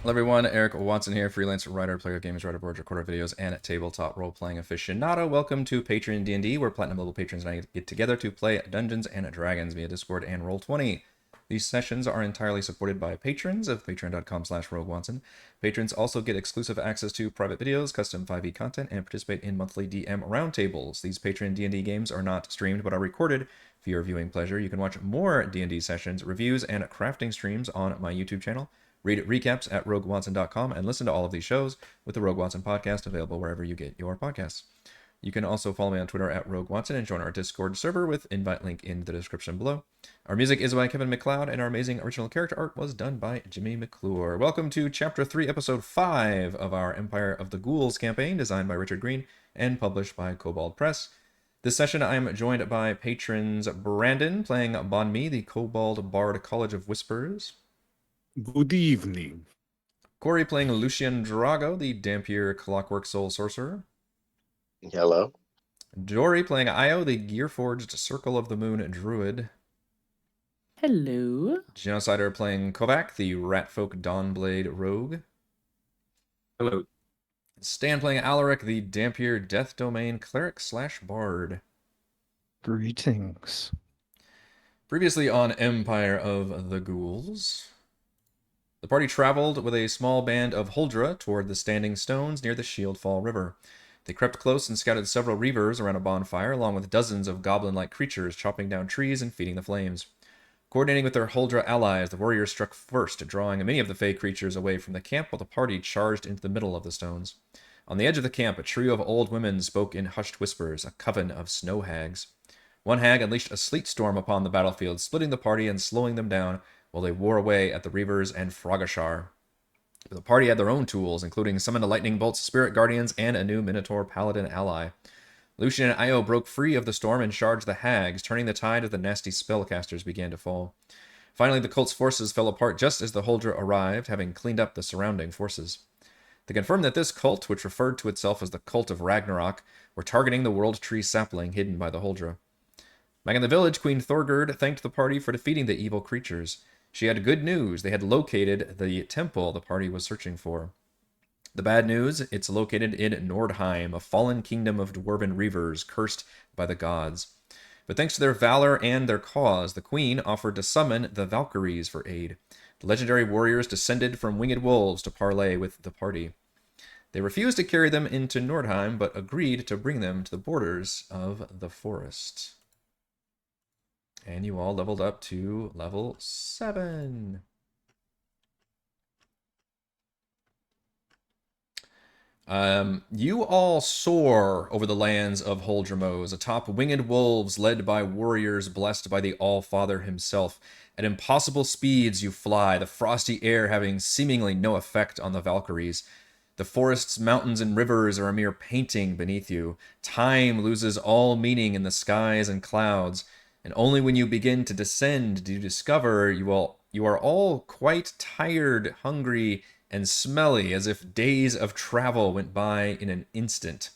Hello everyone, Eric Watson here, freelance writer, player of games, writer boards, recorder videos, and tabletop role-playing aficionado. Welcome to Patreon D&D, where platinum level patrons and I get together to play Dungeons and Dragons via Discord and Roll20. These sessions are entirely supported by patrons of patreon.com/roguewatson. Patrons also get exclusive access to private videos, custom 5e content, and participate in monthly DM roundtables. These Patreon D&D games are not streamed, but are recorded for your viewing pleasure. You can watch more D&D sessions, reviews, and crafting streams on my YouTube channel. Read recaps at roguewatson.com and listen to all of these shows with the Rogue Watson podcast available wherever you get your podcasts. You can also follow me on Twitter at Rogue Watson and join our Discord server with invite link in the description below. Our music is by Kevin MacLeod, and our amazing original character art was done by Jimmy McClure. Welcome to Chapter 3, Episode 5 of our Empire of the Ghouls campaign, designed by Richard Green and published by Kobold Press. This session, I am joined by patrons Brandon, playing Bahn Mi, the Kobold Bard College of Whispers. Good evening. Corey playing Lucian Drago, the dhampir Clockwork Soul Sorcerer. Hello. Jory playing Io, the gearforged Circle of the Moon Druid. Hello. Genocider playing Kovac, the ratfolk Dawnblade Rogue. Hello. Stan playing Alaric, the dhampir Death Domain Cleric / Bard. Greetings. Previously on Empire of the Ghouls, the party traveled with a small band of Huldra toward the standing stones near the Shieldfall River. They crept close and scouted several reavers around a bonfire, along with dozens of goblin-like creatures chopping down trees and feeding the flames. Coordinating with their Huldra allies, the warriors struck first, drawing many of the fey creatures away from the camp while the party charged into the middle of the stones. On the edge of the camp, a trio of old women spoke in hushed whispers, a coven of snow hags. One hag unleashed a sleet storm upon the battlefield, splitting the party and slowing them down while they wore away at the reavers and Frogashar. The party had their own tools, including summoned lightning bolts, spirit guardians, and a new Minotaur paladin ally. Lucian and Io broke free of the storm and charged the hags, turning the tide of the nasty spellcasters began to fall. Finally, the cult's forces fell apart just as the Huldra arrived, having cleaned up the surrounding forces. They confirmed that this cult, which referred to itself as the Cult of Ragnarok, were targeting the World Tree sapling hidden by the Huldra. Back in the village, Queen Thorgerd thanked the party for defeating the evil creatures. She had good news. They had located the temple the party was searching for. The bad news, it's located in Nordheim, a fallen kingdom of dwarven reavers cursed by the gods. But thanks to their valor and their cause, the queen offered to summon the Valkyries for aid. The legendary warriors descended from winged wolves to parley with the party. They refused to carry them into Nordheim, but agreed to bring them to the borders of the forest. And you all leveled up to level 7. You all soar over the lands of Holdremos, atop winged wolves led by warriors blessed by the All-Father himself. At impossible speeds you fly, the frosty air having seemingly no effect on the Valkyries. The forests, mountains, and rivers are a mere painting beneath you. Time loses all meaning in the skies and clouds. And only when you begin to descend do you discover you are all quite tired, hungry, and smelly, as if days of travel went by in an instant.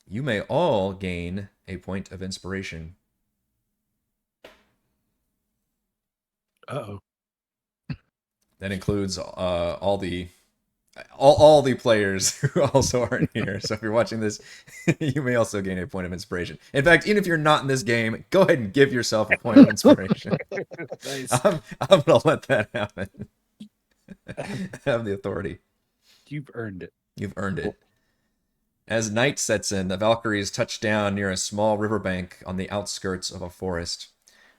You may all gain a point of inspiration. Uh-oh. That includes all the players who also aren't here. So if you're watching this, you may also gain a point of inspiration. In fact, even if you're not in this game, go ahead and give yourself a point of inspiration. Nice. I'm gonna let that happen. I have the authority. You've earned it. You've earned it. As night sets in, the Valkyries touch down near a small riverbank on the outskirts of a forest.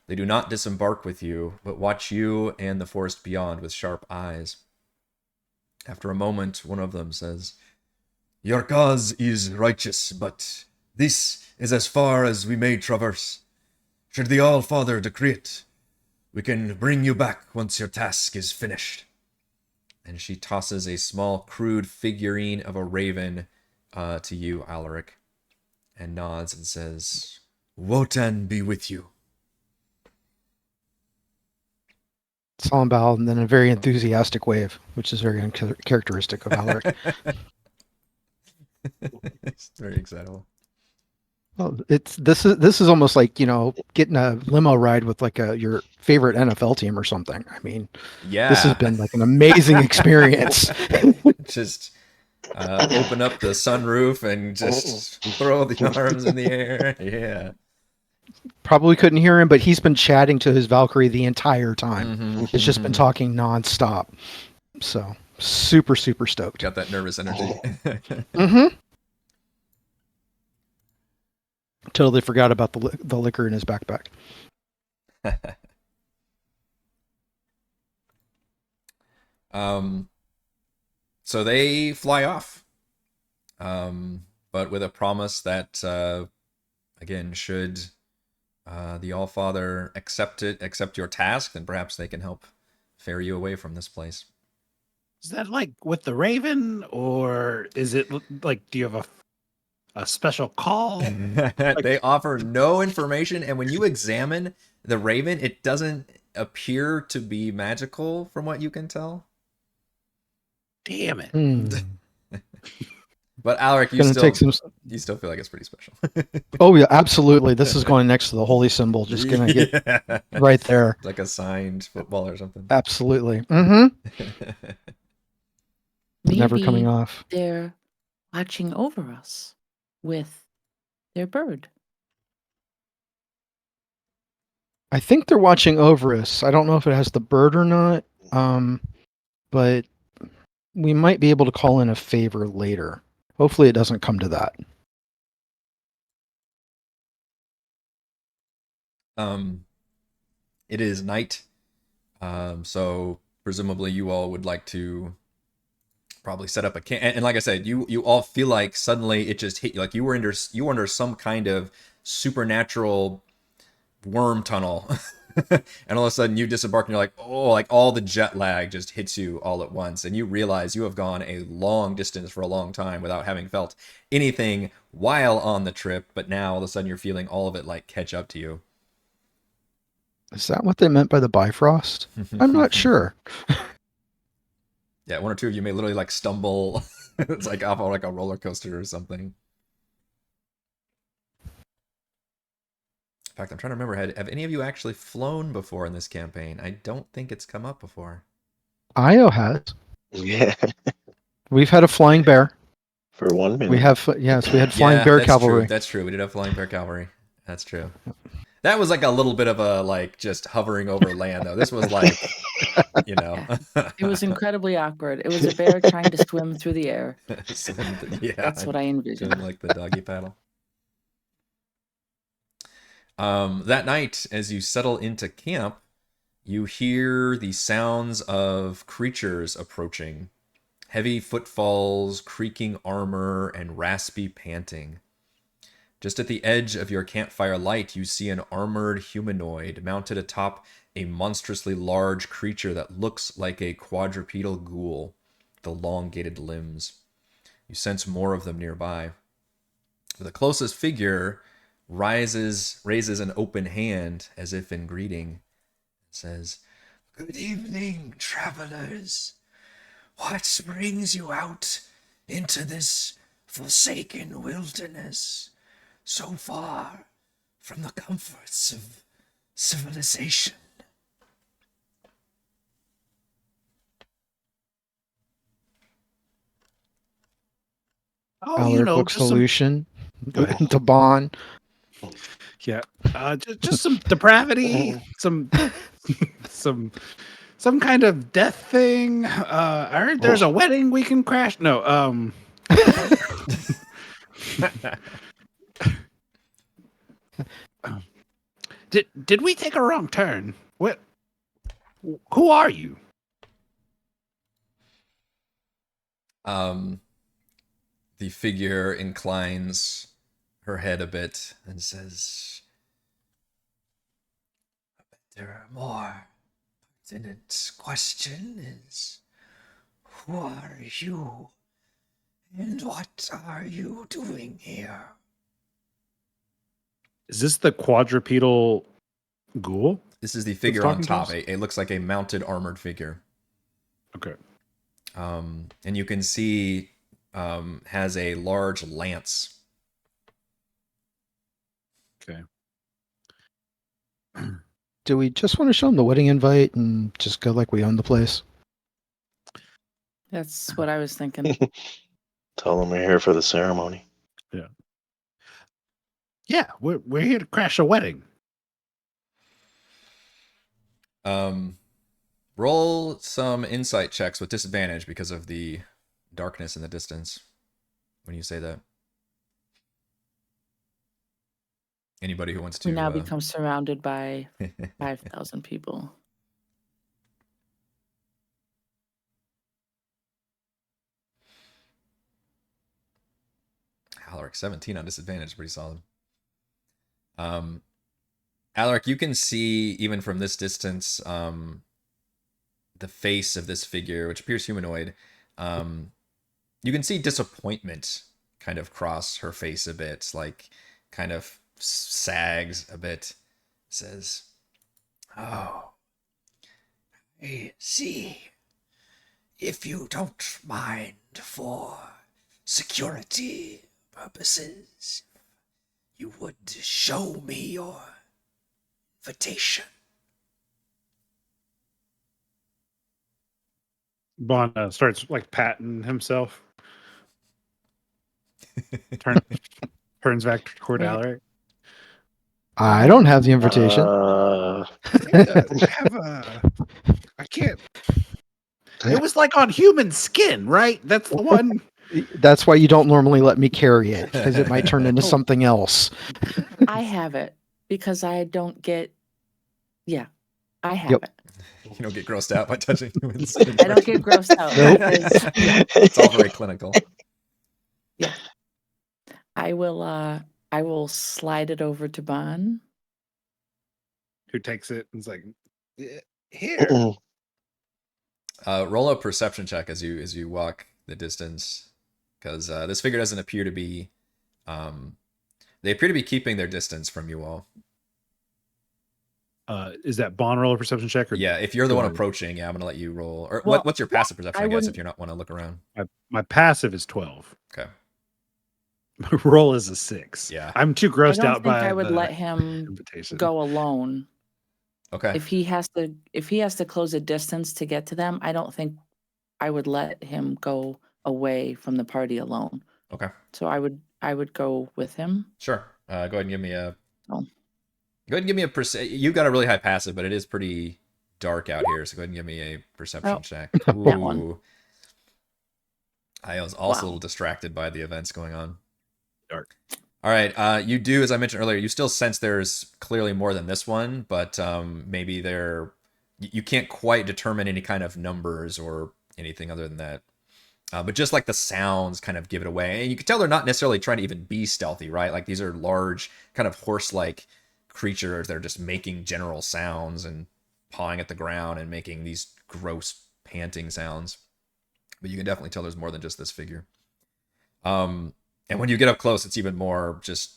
They do not disembark with you, but watch you and the forest beyond with sharp eyes. After a moment, one of them says, "Your cause is righteous, but this is as far as we may traverse. Should the All-Father decree it, we can bring you back once your task is finished." And she tosses a small, crude figurine of a raven to you, Alaric, and nods and says, "Wotan be with you." Solemn bow, and then a very enthusiastic wave, which is very uncharacteristic of Alaric. It's very excitable. Well, this is almost like, getting a limo ride with like your favorite NFL team or something. I mean, this has Yeah. been like an amazing experience. Just open up the sunroof and just throw the arms in the air. Yeah. Probably couldn't hear him, but he's been chatting to his Valkyrie the entire time. Mm-hmm, It's just been talking nonstop. So super, super stoked. Got that nervous energy. Mm-hmm. Totally forgot about the liquor in his backpack. So they fly off, but with a promise that, again, should the Allfather accept your task, then perhaps they can help ferry you away from this place. Is that like with the Raven, or is it like, do you have a special call? They offer no information, and when you examine the Raven, it doesn't appear to be magical from what you can tell. Damn it. But Alaric, you Gonna still take some. feel like it's pretty special. Oh yeah, absolutely. This is going next to the holy symbol. Just gonna get right there. Like a signed football or something. Absolutely. Mm-hmm. Maybe Never coming off. they're watching over us with their bird. I think they're watching over us. I don't know if it has the bird or not. But we might be able to call in a favor later. Hopefully it doesn't come to that. It is night. So presumably you all would like to probably set up a camp. And like I said, you all feel like suddenly it just hit you, like you were under some kind of supernatural worm tunnel. And all of a sudden you disembark and you're like, oh, like all the jet lag just hits you all at once. And you realize you have gone a long distance for a long time without having felt anything while on the trip. But now all of a sudden you're feeling all of it like catch up to you. Is that what they meant by the Bifrost? I'm not sure. Yeah, one or two of you may literally like stumble. It's like off of like a roller coaster or something. In fact, I'm trying to remember, have any of you actually flown before in this campaign? I don't think it's come up before. Io has. Yeah, We've had a flying bear. for 1 minute. We had flying bear that's cavalry. True. That's true. We did have flying bear cavalry. That's true. That was like a little bit of a like just hovering over land though. This was like, you know. It was incredibly awkward. It was a bear trying to swim through the air. Yeah, That's what I envisioned. doing like the doggy paddle. That night, as you settle into camp, you hear the sounds of creatures approaching. Heavy footfalls, creaking armor, and raspy panting. Just at the edge of your campfire light, you see an armored humanoid mounted atop a monstrously large creature that looks like a quadrupedal ghoul, with elongated limbs. You sense more of them nearby. The closest figure raises an open hand as if in greeting. It says, "Good evening, travelers. What brings you out into this forsaken wilderness, so far from the comforts of civilization?" Oh, Alaric looks just to Lucian, to Bahn. yeah, just some depravity, some kind of death thing. I heard there's a wedding we can crash. No, did we take a wrong turn? What? Who are you? The figure inclines her head a bit and says, "There are more pertinent question is, who are you? And what are you doing here?" Is this the quadrupedal ghoul? This is the figure on talking to top. us? It looks like a mounted armored figure. Okay. And you can see has a large lance. Okay. Do we just want to show them the wedding invite and just go like we own the place? That's what I was thinking. Tell them we're here for the ceremony. Yeah, we're here to crash a wedding. Roll some insight checks with disadvantage because of the darkness in the distance when you say that. Anybody who wants to... We now become surrounded by 5,000 people. Alaric, 17 on disadvantage, pretty solid. Alaric, you can see, even from this distance, the face of this figure, which appears humanoid. You can see disappointment kind of cross her face a bit, like kind of sags a bit. Says, "Oh, I see. If you don't mind, for security purposes, you would show me your invitation." Bahn starts like patting himself. Turns back toward Wait. Alaric. I don't have the invitation. I can't. It was like on human skin, right? That's the one. That's why you don't normally let me carry it, because it might turn into Oh. something else. I have it because I don't get. Yeah, I have Yep. it. You don't get grossed out by touching humans. I don't get grossed out Nope. because It's all very clinical. I will slide it over to Bahn. Who takes it and is like, here. Roll a perception check as you walk the distance, because this figure doesn't appear to be. They appear to be keeping their distance from you all. Is that Bahn roll a perception check? Or Yeah, if you're the do one I- approaching, yeah, I'm gonna let you roll. Or Well, what's your passive perception? I I guess if wouldn't- you're not want to look around. My passive is 12. Okay. My roll is a 6. Yeah. I'm too I grossed don't out think by I would the let him invitation. go alone. Okay. If he has to close a distance to get to them, I don't think I would let him go away from the party alone. Okay. So I would go with him. Sure. Go ahead and give me a. Oh. Go ahead and give me a You've got a really high passive, but it is pretty dark out here. So go ahead and give me a perception Oh, check. that one. Ooh. I was also a Wow. little distracted by the events going on. Dark. All right. You do, as I mentioned earlier, you still sense there's clearly more than this one, but maybe you can't quite determine any kind of numbers or anything other than that. But just like the sounds kind of give it away. And you can tell they're not necessarily trying to even be stealthy, right? Like these are large, kind of horse-like creatures that are just making general sounds and pawing at the ground and making these gross panting sounds. But you can definitely tell there's more than just this figure. And when you get up close, it's even more just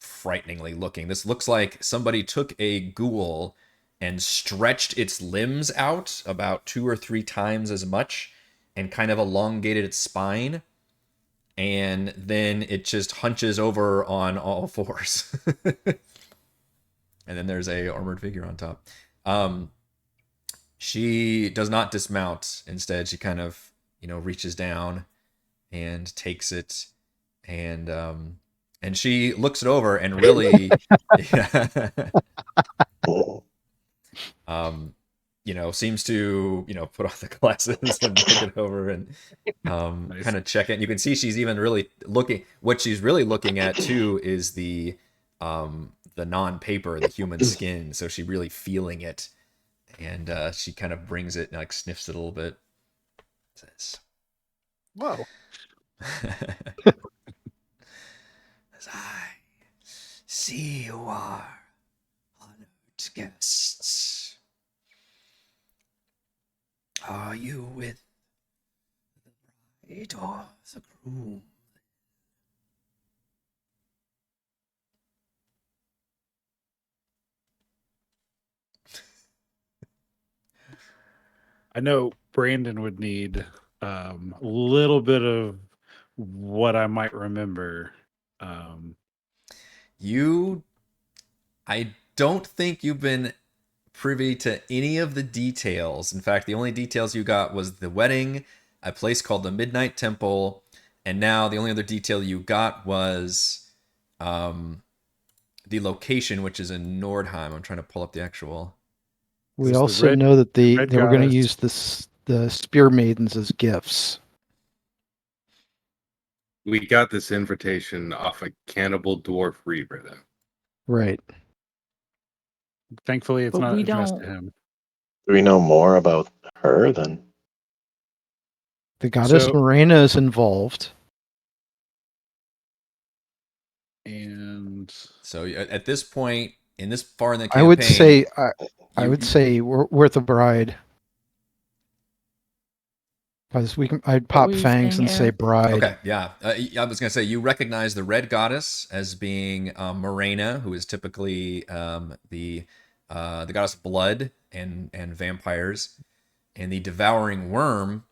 frighteningly looking. This looks like somebody took a ghoul and stretched its limbs out about 2 or 3 times as much and kind of elongated its spine. And then it just hunches over on all fours. And then there's a armored figure on top. She does not dismount. Instead, she kind of, reaches down and takes it, and she looks it over and really, seems to, put on the glasses and look it over and Nice. kind of check it. You can see she's even really looking. What she's really looking at too is the non-paper, the human skin. So she's really feeling it, and she kind of brings it and like sniffs it a little bit. Says, Whoa. "As I see you are honored guests. Are you with the bride or the groom?" I know Brandon would need a little bit of what I might remember. You I don't think you've been privy to any of the details. In fact, the only details you got was the wedding, a place called the Midnight Temple, and now the only other detail you got was the location, which is in Nordheim. I'm trying to pull up the actual. We This is the also red- know that they red were going to goddess. use the spear maidens as gifts. We got this invitation off a cannibal dwarf reaver, though. Right. Thankfully, it's But not we addressed to don't- him. Do we know more about her than? The goddess So- Morena is involved. And So at this point, in this far in the campaign, I would say I you- would say we're worth a bride. Because I'd pop were you fangs saying, and say Eric? bride. Okay, yeah. I was going to say, you recognize the Red Goddess as being Morena, who is typically the goddess of blood and vampires. And the Devouring Worm,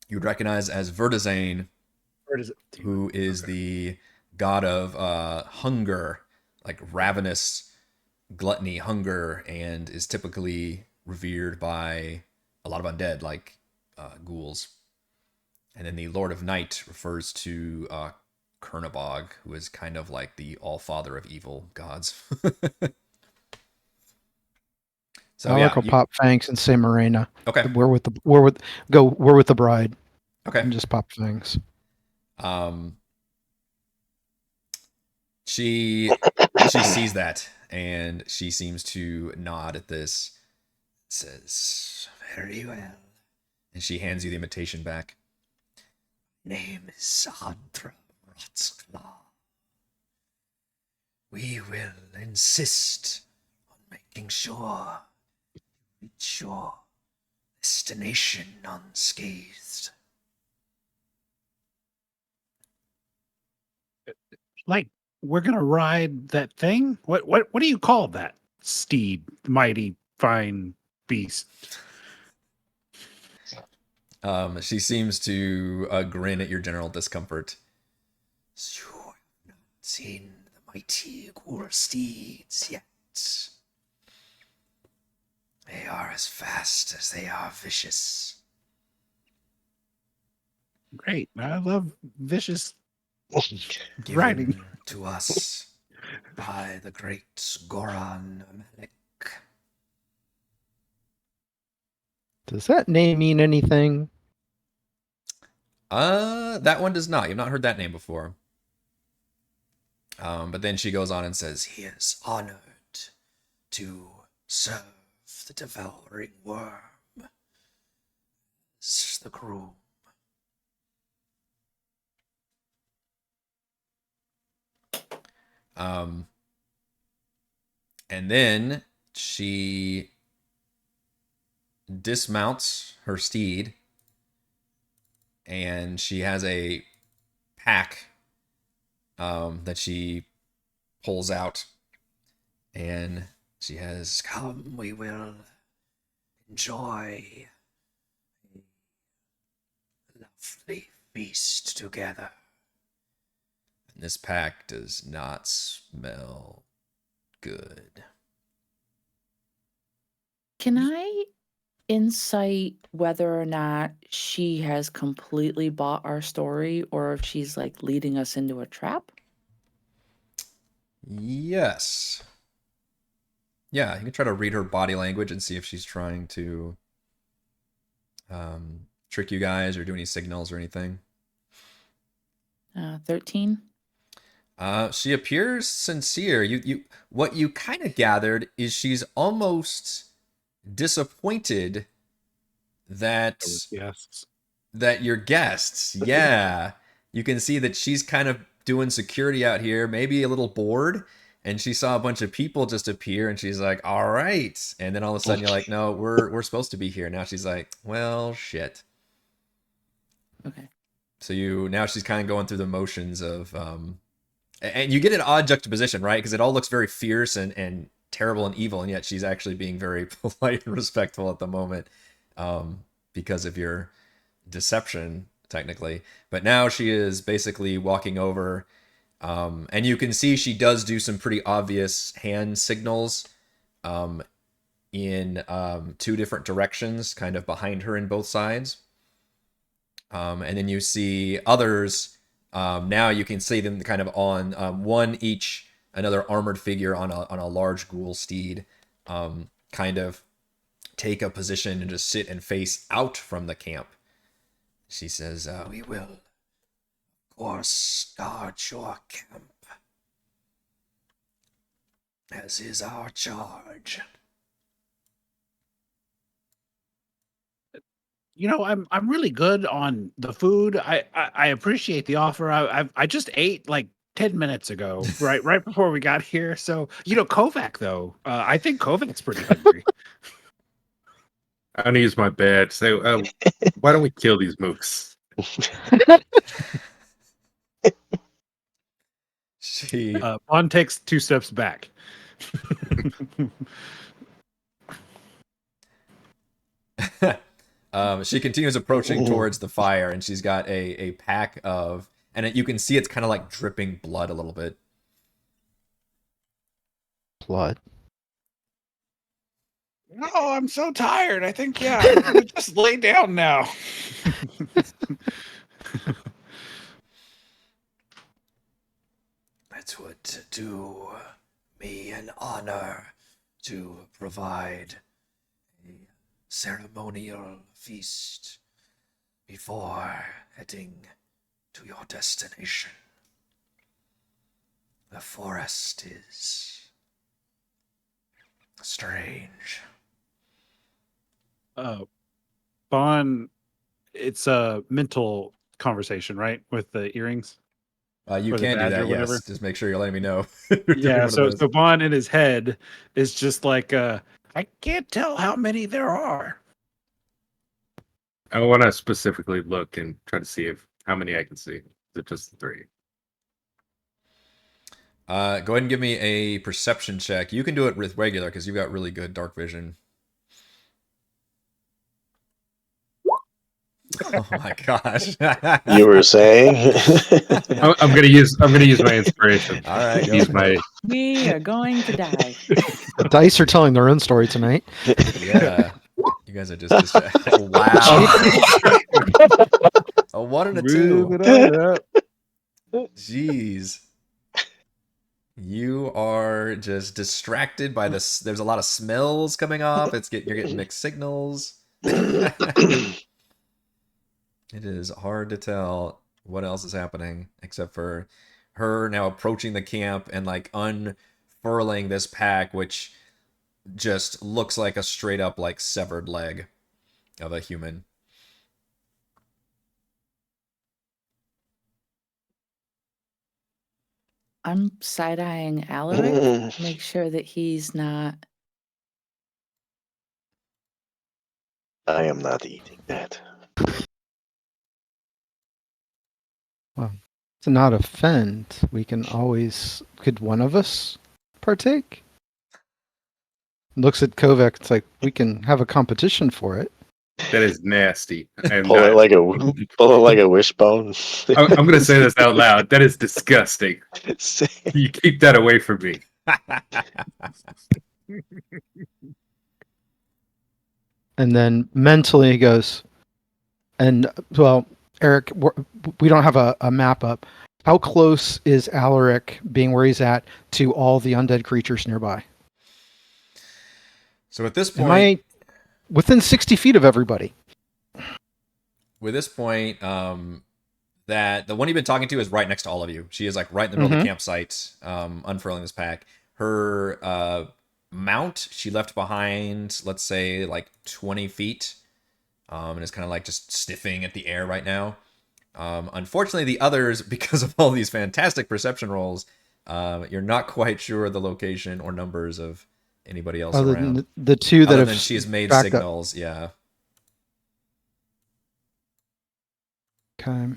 you'd recognize as Verdazane, where does it? who is the god of hunger, like ravenous gluttony, hunger, and is typically revered by a lot of undead, like ghouls. And then the Lord of Night refers to Kernabog, who is kind of like the all-father of evil gods. So Alaric yeah, will pop fangs and say Morena. okay, We're with the bride okay. and just pop fangs. She sees that and she seems to nod at this. Says, "Very well," and she hands you the invitation back. Name is Andra Rotzclaw. We will insist on making sure you reach your destination unscathed. Like, we're gonna ride that thing. What do you call that steed? Mighty fine beast. She seems to grin at your general discomfort. You have not seen the mighty ghoul steeds yet. They are as fast as they are vicious. Great. I love vicious Given riding. to us by the great Goran Malik. Does that name mean anything? That one does not. You've not heard that name before. But then she goes on and says, he is honored to serve the devouring worm as the groom. And then she dismounts her steed and she has a pack that she pulls out, and she has, "Come, we will enjoy a lovely feast together." And this pack does not smell good. Can I insight whether or not she has completely bought our story or if she's like leading us into a trap? Yes. Yeah, you can try to read her body language and see if she's trying to trick you guys or do any signals or anything. 13? She appears sincere. What you kind of gathered is she's almost disappointed that Yes. your guests, yeah, you can see that she's kind of doing security out here, maybe a little bored, and she saw a bunch of people just appear, and she's like, "All right," and then all of a sudden you're like, "No, we're supposed to be here." Now she's like, "Well, shit." Okay. So now she's kind of going through the motions of, and you get an odd juxtaposition, right? Because it all looks very fierce and terrible and evil, and yet she's actually being very polite and respectful at the moment, because of your deception, technically. But now she is basically walking over, And you can see she does do some pretty obvious hand signals in 2 different directions, kind of behind her in both sides. And then you see others. Now you can see them kind of on one each, another armored figure on a large ghoul steed, kind of take a position and just sit and face out from the camp. She says, "We will, of course, guard your camp, as is our charge." You know, I'm really good on the food. I appreciate the offer. I just ate like 10 minutes ago, right before we got here. So, you know, Kovac though, I think Kovac's pretty hungry. I'm gonna use my badge. Say, why don't we kill these mooks? She Bond takes 2 steps back. She continues approaching towards the fire, and she's got a pack of, and you can see it's kind of like dripping blood a little bit. Blood. No, I'm so tired. I think, yeah, I'm gonna just lay down now. It would do me an honor to provide a ceremonial feast before heading to your destination. The forest is strange. Bond, it's a mental conversation, right? With the earrings. You Or the can do badge or that, whatever. yes. Just make sure you're letting me know. You're doing Yeah, one of so those. Bond in his head is just like, I can't tell how many there are. I want to specifically look and try to see how many I can see. Is it just 3? Go ahead and give me a perception check. You can do it with regular because you've got really good dark vision. Oh my gosh! You were saying? I'm gonna use my inspiration. All right, go Use for my it. We are going to die. The dice are telling their own story tonight. Yeah, you guys are just wow. A 1 and a 2. Jeez. You are just distracted by this. There's a lot of smells coming off. You're getting mixed signals. It is hard to tell what else is happening except for her now approaching the camp and like unfurling this pack, which just looks like a straight up like severed leg of a human. I'm side-eyeing Alaric to make sure that he's not. I am not eating that. To not offend, could one of us partake? Looks at Kovac, it's like, we can have a competition for it. That is nasty. Pull it like a wishbone. I'm gonna say this out loud. That is disgusting. You keep that away from me. And then mentally he goes, and well, Eric, we don't have a map up. How close is Alaric, being where he's at, to all the undead creatures nearby? So at this point, Am I within 60 feet of everybody? with this point, that the one you've been talking to is right next to all of you. She is like right in the middle of the campsite, unfurling this pack. Her mount she left behind, let's say like 20 feet, and is kind of like just sniffing at the air right now. Unfortunately, the others, because of all these fantastic perception rolls, you're not quite sure the location or numbers of anybody else Other around. than the 2 that Other have than she's made backed up. signals, yeah. Okay.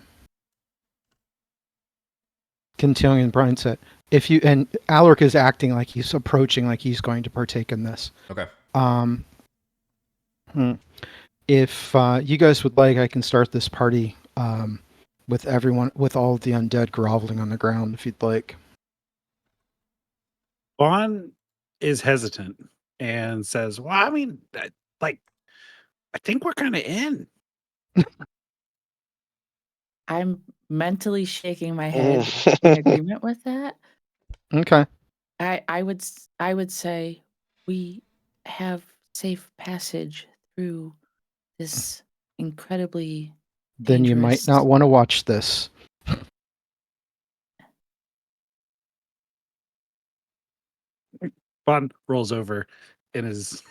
Continuing, Brian said, and Alaric is acting like he's approaching, like he's going to partake in this. Okay. If you guys would like, I can start this party with everyone, with all the undead groveling on the ground, if you'd like. Bahn is hesitant and says, "Well, I mean, like, I think we're kind of in." I'm mentally shaking my head in agreement with that. Okay. I would say we have safe passage through this incredibly Then you might dangerous. not want to watch this. Bahn rolls over in his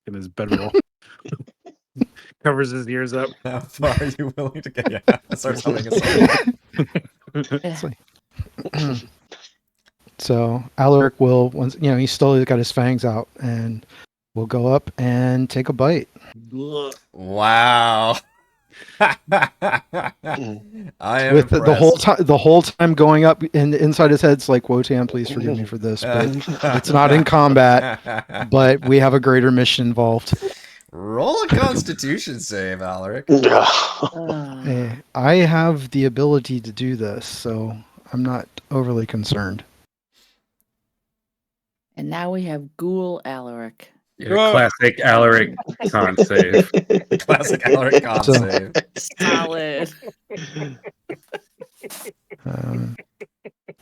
in his bedroll, covers his ears up. How far are you willing to get? Yeah, starts humming a song. It's like- so Alaric will, once he's still got his fangs out, and will go up and take a bite. Wow. I am With the impressed. whole time going up, and inside his head's like, "Wotan, please forgive me for this, but it's not in combat. But we have a greater mission involved." Roll a Constitution save, Alaric. I have the ability to do this, so I'm not overly concerned. And now we have Ghoul Alaric. Yeah, classic Alaric con save. Classic Alaric con So- save. Solid.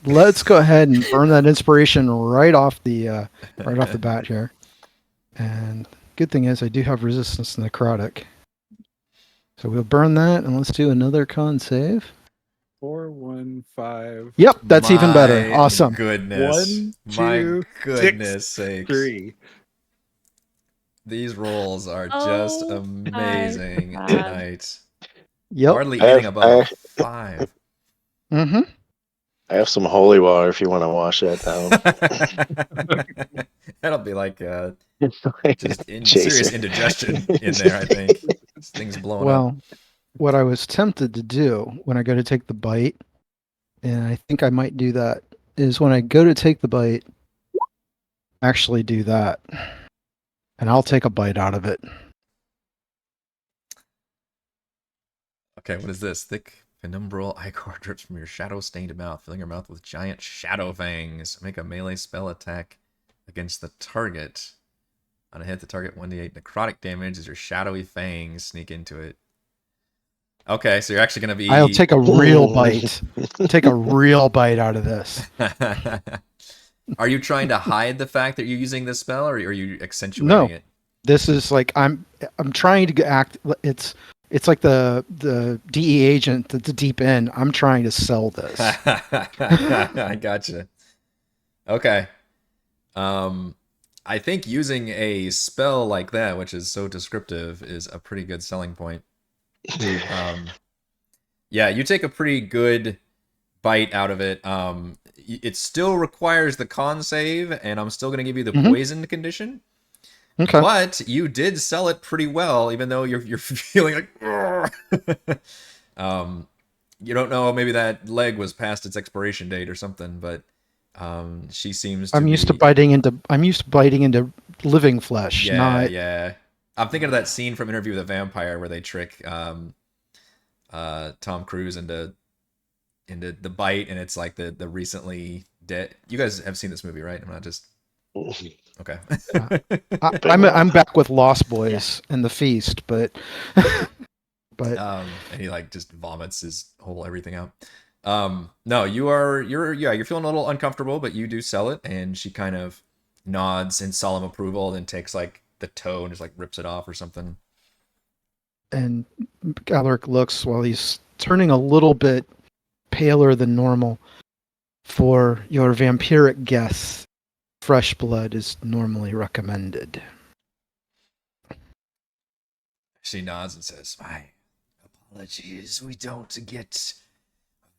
Let's go ahead and burn that inspiration right off the bat here. And good thing is I do have resistance to necrotic. So we'll burn that, and let's do another con save. 4, 1, 5. Yep, that's even better. My Awesome. Goodness. 1, My 2, goodness 6, sakes. 3. These rolls are Oh just my amazing God. tonight. Yep. Hardly I anything have- above I- 5. Mm-hmm. I have some holy water if you want to wash that down. That'll be like just Chaser. serious indigestion in there, I think. This thing's blowing up. Well, what I was tempted to do when I go to take the bite, and I think I might do that, is when I go to take the bite, actually do that. And I'll take a bite out of it. Okay, what is this? Thick penumbral ichor drips from your shadow-stained mouth, filling your mouth with giant shadow fangs. Make a melee spell attack against the target. On a hit, the target 1d8 necrotic damage as your shadowy fangs sneak into it. Okay, so you're actually going to be... I'll take a real bite. Take a real bite out of this. Are you trying to hide the fact that you're using this spell, or are you accentuating No. it? This is like I'm trying to act. It's like the DE agent at the deep end. I'm trying to sell this. I gotcha. Okay. I think using a spell like that, which is so descriptive, is a pretty good selling point. Yeah, you take a pretty good bite out of it. It still requires the con save, and I'm still going to give you the poisoned condition. Okay. But you did sell it pretty well, even though you're feeling like... you don't know, maybe that leg was past its expiration date or something, but she seems to I'm used to be... biting into living flesh. Yeah, not... yeah. I'm thinking of that scene from Interview with a Vampire where they trick Tom Cruise into the bite, and it's like the recently dead. You guys have seen this movie, right? I'm not just... Okay. I'm back with Lost Boys and the Feast, but and he like just vomits his whole everything out. No, you're feeling a little uncomfortable, but you do sell it, and she kind of nods in solemn approval, then takes like the toe and just like rips it off or something. and Alaric looks while he's turning a little bit paler than normal. For your vampiric guests, fresh blood is normally recommended. She nods and says, "My apologies, we don't get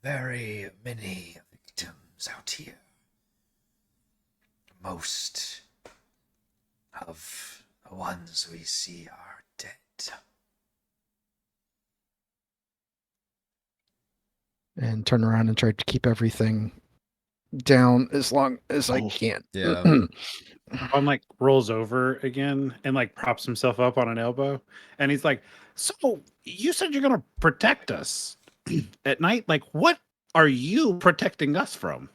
very many victims out here. Most of the ones we see are dead." And turn around and try to keep everything down as long as I can. Yeah. Bahn like rolls over again and like props himself up on an elbow, and he's like, "So you said you're gonna protect us? at night, like what are you protecting us from?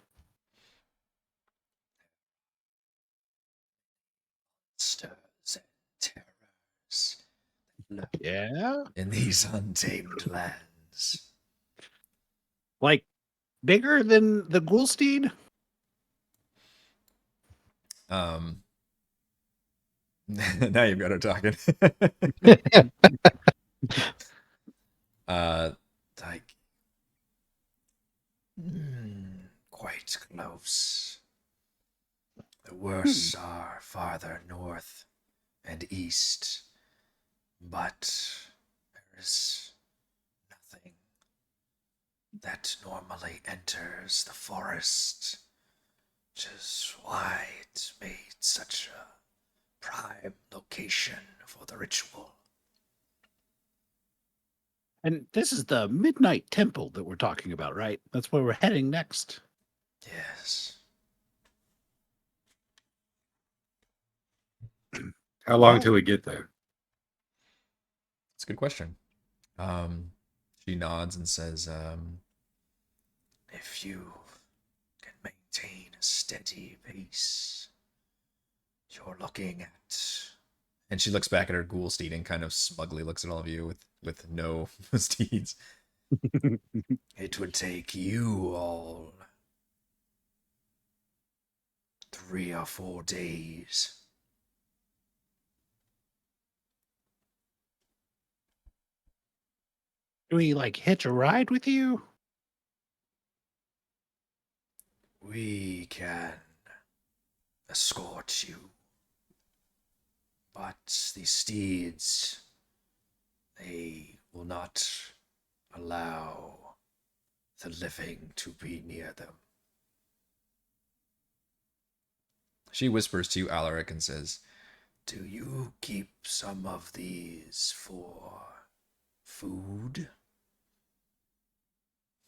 Monsters and terrors lurk Yeah, in these untamed lands. like bigger than the Ghoulsteed. Now you've got her talking. Like, quite close. The worst are farther north and east, but there is nothing that normally enters the forest, which is why it made such a prime location for the ritual. And this is the Midnight Temple that we're talking about, right? That's where we're heading next. Yes. How long till we get there? It's a good question. She nods and says, if you can maintain a steady pace, you're looking at... And she looks back at her ghoul steed and kind of smugly looks at all of you with no steeds. It would take you all 3 or 4 days. Do we like hitch a ride with you? We can escort you. But the steeds, they will not allow the living to be near them. She whispers to you, Alaric, and says, do you keep some of these for food?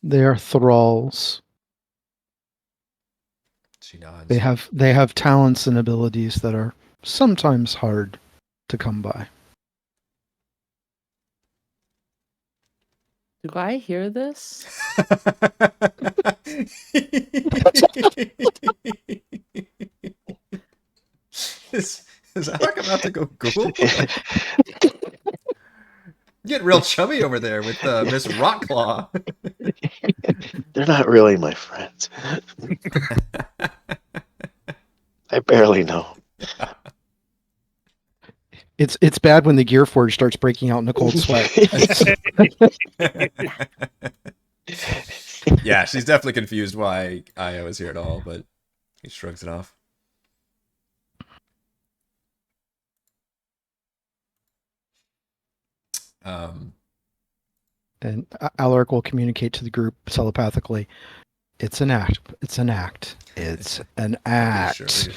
They are thralls. She nods. They have talents and abilities that are sometimes hard to come by. Do I hear this? Is Alaric about to go ghoul? Get real chummy over there with Miss Rockclaw. They're not really my friends. I barely know. It's bad when the Gearforged starts breaking out in a cold sweat. Yeah, she's definitely confused why Io is here at all, but he shrugs it off. And Alaric will communicate to the group telepathically. It's an act. It's an act. It's an act. Sure.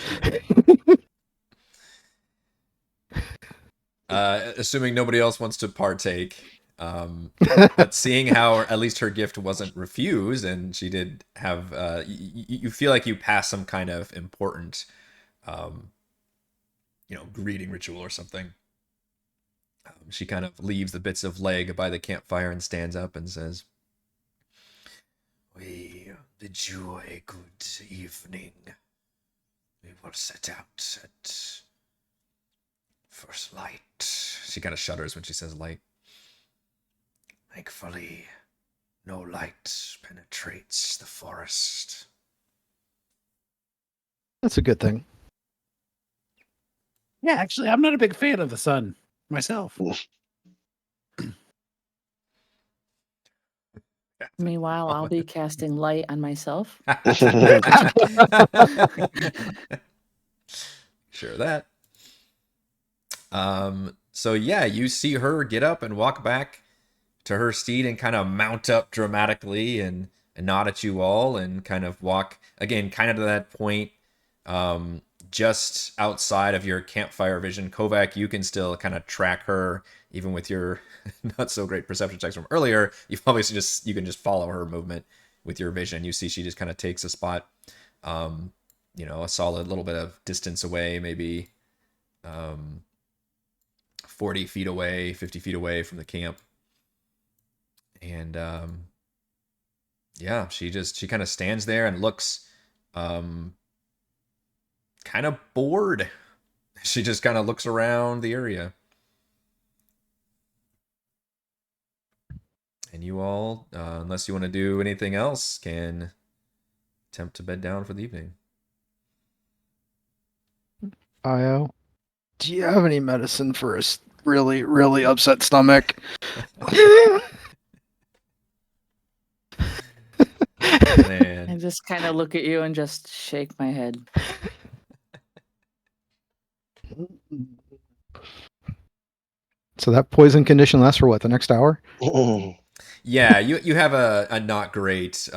Assuming nobody else wants to partake, but seeing how at least her gift wasn't refused, and she did have, you feel like you passed some kind of important, greeting ritual or something. She kind of leaves the bits of leg by the campfire and stands up and says, we bid you a good evening. We will set out at first light. She kind of shudders when she says light. Thankfully, no light penetrates the forest. That's a good thing. Yeah, actually, I'm not a big fan of the sun myself. Meanwhile, I'll be casting light on myself. Sure that. So yeah, you see her get up and walk back to her steed and kind of mount up dramatically and nod at you all and kind of walk again, kind of to that point, just outside of your campfire vision. Kovac, you can still kind of track her even with your not so great perception checks from earlier. You've obviously you can just follow her movement with your vision. You see she just kind of takes a spot, a solid little bit of distance away, maybe 40 feet away, 50 feet away from the camp. And Yeah, she kind of stands there and looks kind of bored. She just kind of looks around the area. And you all, unless you want to do anything else, can attempt to bed down for the evening. Io, do you have any medicine for a really, really upset stomach? Man. I just kind of look at you and just shake my head. So that poison condition lasts for what, the next hour? Yeah, you have a not great,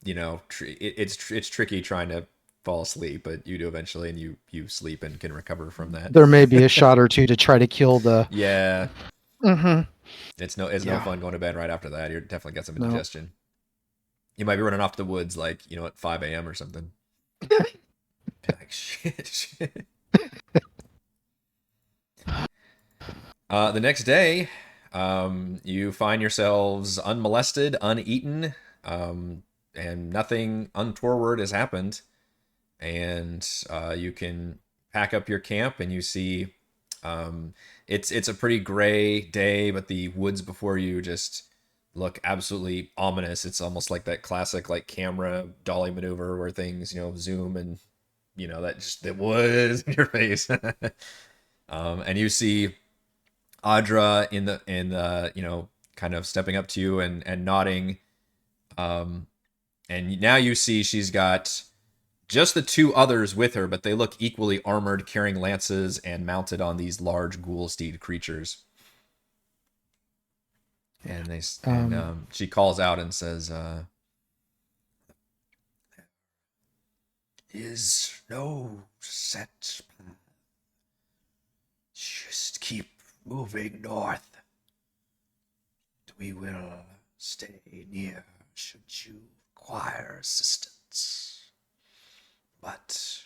it's tricky trying to fall asleep, but you do eventually, and you sleep and can recover from that. There may be a shot or two to try to kill the. Yeah, Mm-hmm. it's no Yeah. fun going to bed right after that. You're definitely got some No. indigestion. You might be running off to the woods like at 5 a.m. or something. Be like shit. The next day, you find yourselves unmolested, uneaten, and nothing untoward has happened. And you can pack up your camp, and you see it's a pretty gray day, but the woods before you just look absolutely ominous. It's almost like that classic like camera dolly maneuver where things zoom and that just the woods in your face. And you see Audra in the kind of stepping up to you and nodding. And now you see she's got just the two others with her, but they look equally armored, carrying lances and mounted on these large ghoul steed creatures. And she calls out and says, "Is no set path. Just keep moving north. We will stay near should you require assistance. But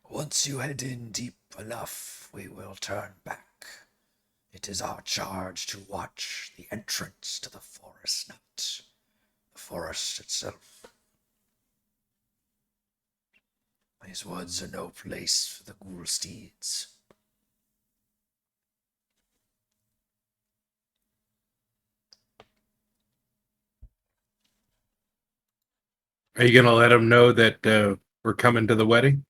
once you head in deep enough, we will turn back. It is our charge to watch the entrance to the forest, not the forest itself. These woods are no place for the ghoul steeds." Are you gonna let them know that we're coming to the wedding?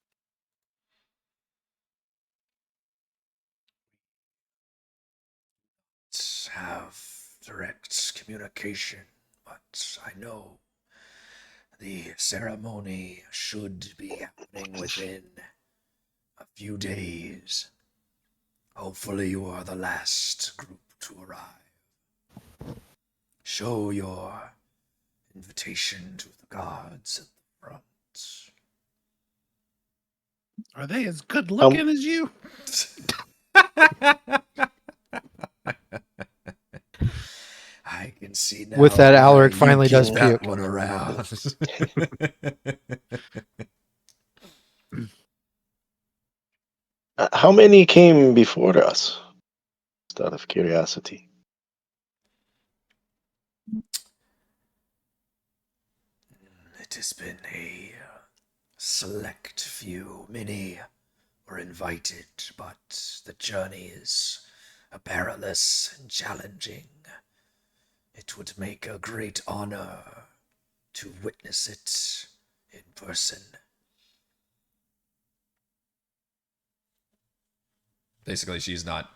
Have direct communication, but I know the ceremony should be happening within a few days. Hopefully you are the last group to arrive. Show your invitation to the gods at the front. Are they as good looking as you? I can see now. With that, Alaric why finally you does keep that puke. one around. How many came before us? Just out of curiosity. It has been a select few. Many were invited, but the journey is perilous and challenging. It would make a great honor to witness it in person. Basically, she's not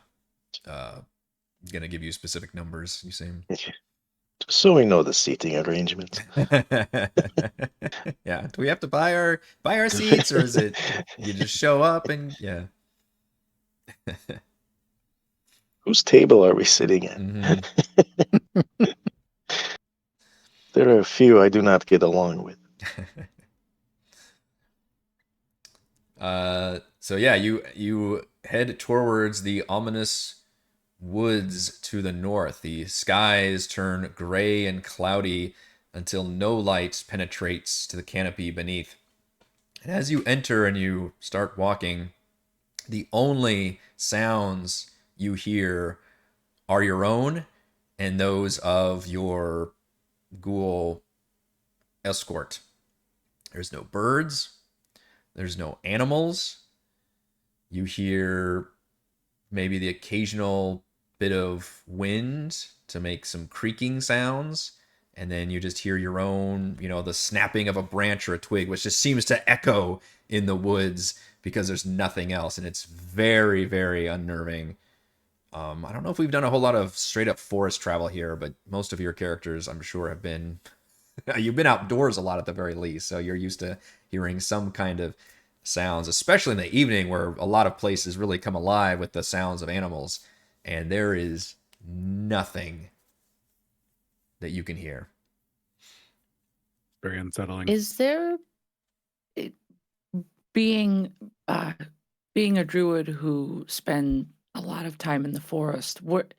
gonna give you specific numbers. You seem. So we know the seating arrangement. Yeah. Do we have to buy our seats, or is it you just show up and yeah? Whose table are we sitting at? Mm-hmm. There are a few I do not get along with. So yeah, you head towards the ominous woods to the north. The skies turn gray and cloudy until no light penetrates to the canopy beneath. And as you enter and you start walking, the only sounds you hear are your own and those of your ghoul escort. There's no birds. There's no animals. You hear maybe the occasional bit of wind to make some creaking sounds. And then you just hear your own, the snapping of a branch or a twig, which just seems to echo in the woods because there's nothing else. And it's very, very unnerving. I don't know if we've done a whole lot of straight up forest travel here, but most of your characters, I'm sure, have been you've been outdoors a lot at the very least, so you're used to hearing some kind of sounds, especially in the evening where a lot of places really come alive with the sounds of animals, and there is nothing that you can hear. Very unsettling. Is there being being a druid who spend a lot of time in the forest? What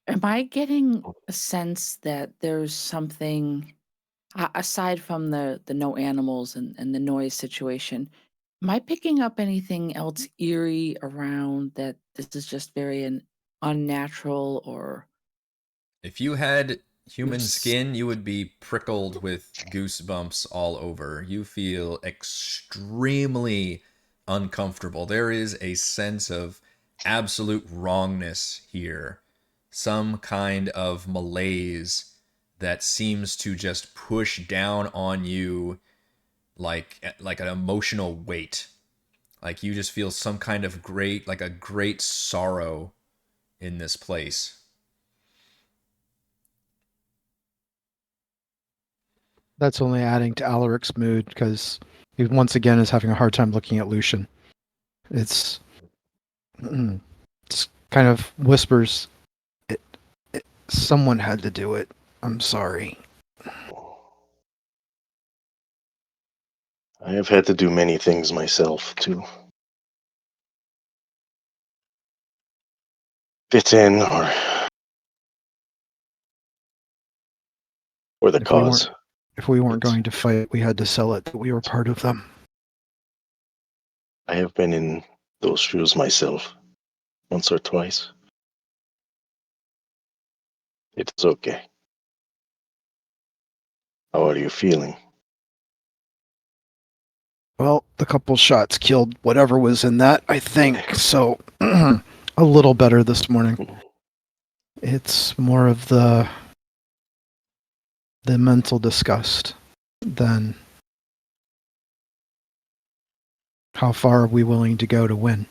am I getting a sense that there's something aside from the no animals and the noise situation? Am I picking up anything else eerie around that this is just very unnatural or If you had human Yes. skin, you would be prickled with goosebumps all over. You feel extremely uncomfortable. There is a sense of absolute wrongness here. Some kind of malaise that seems to just push down on you like an emotional weight. Like you just feel some kind of a great sorrow in this place. That's only adding to Alaric's mood because he once again is having a hard time looking at Lucian. It's kind of whispers. Someone had to do it. I'm sorry. I have had to do many things myself to fit in or the cause. If we weren't It's- going to fight, we had to sell it that we were part of them. I have been in those shoes myself once or twice. It is okay. How are you feeling? Well, the couple shots killed whatever was in that, I think. So, a little better this morning. It's more of the mental disgust than how far are we willing to go to win.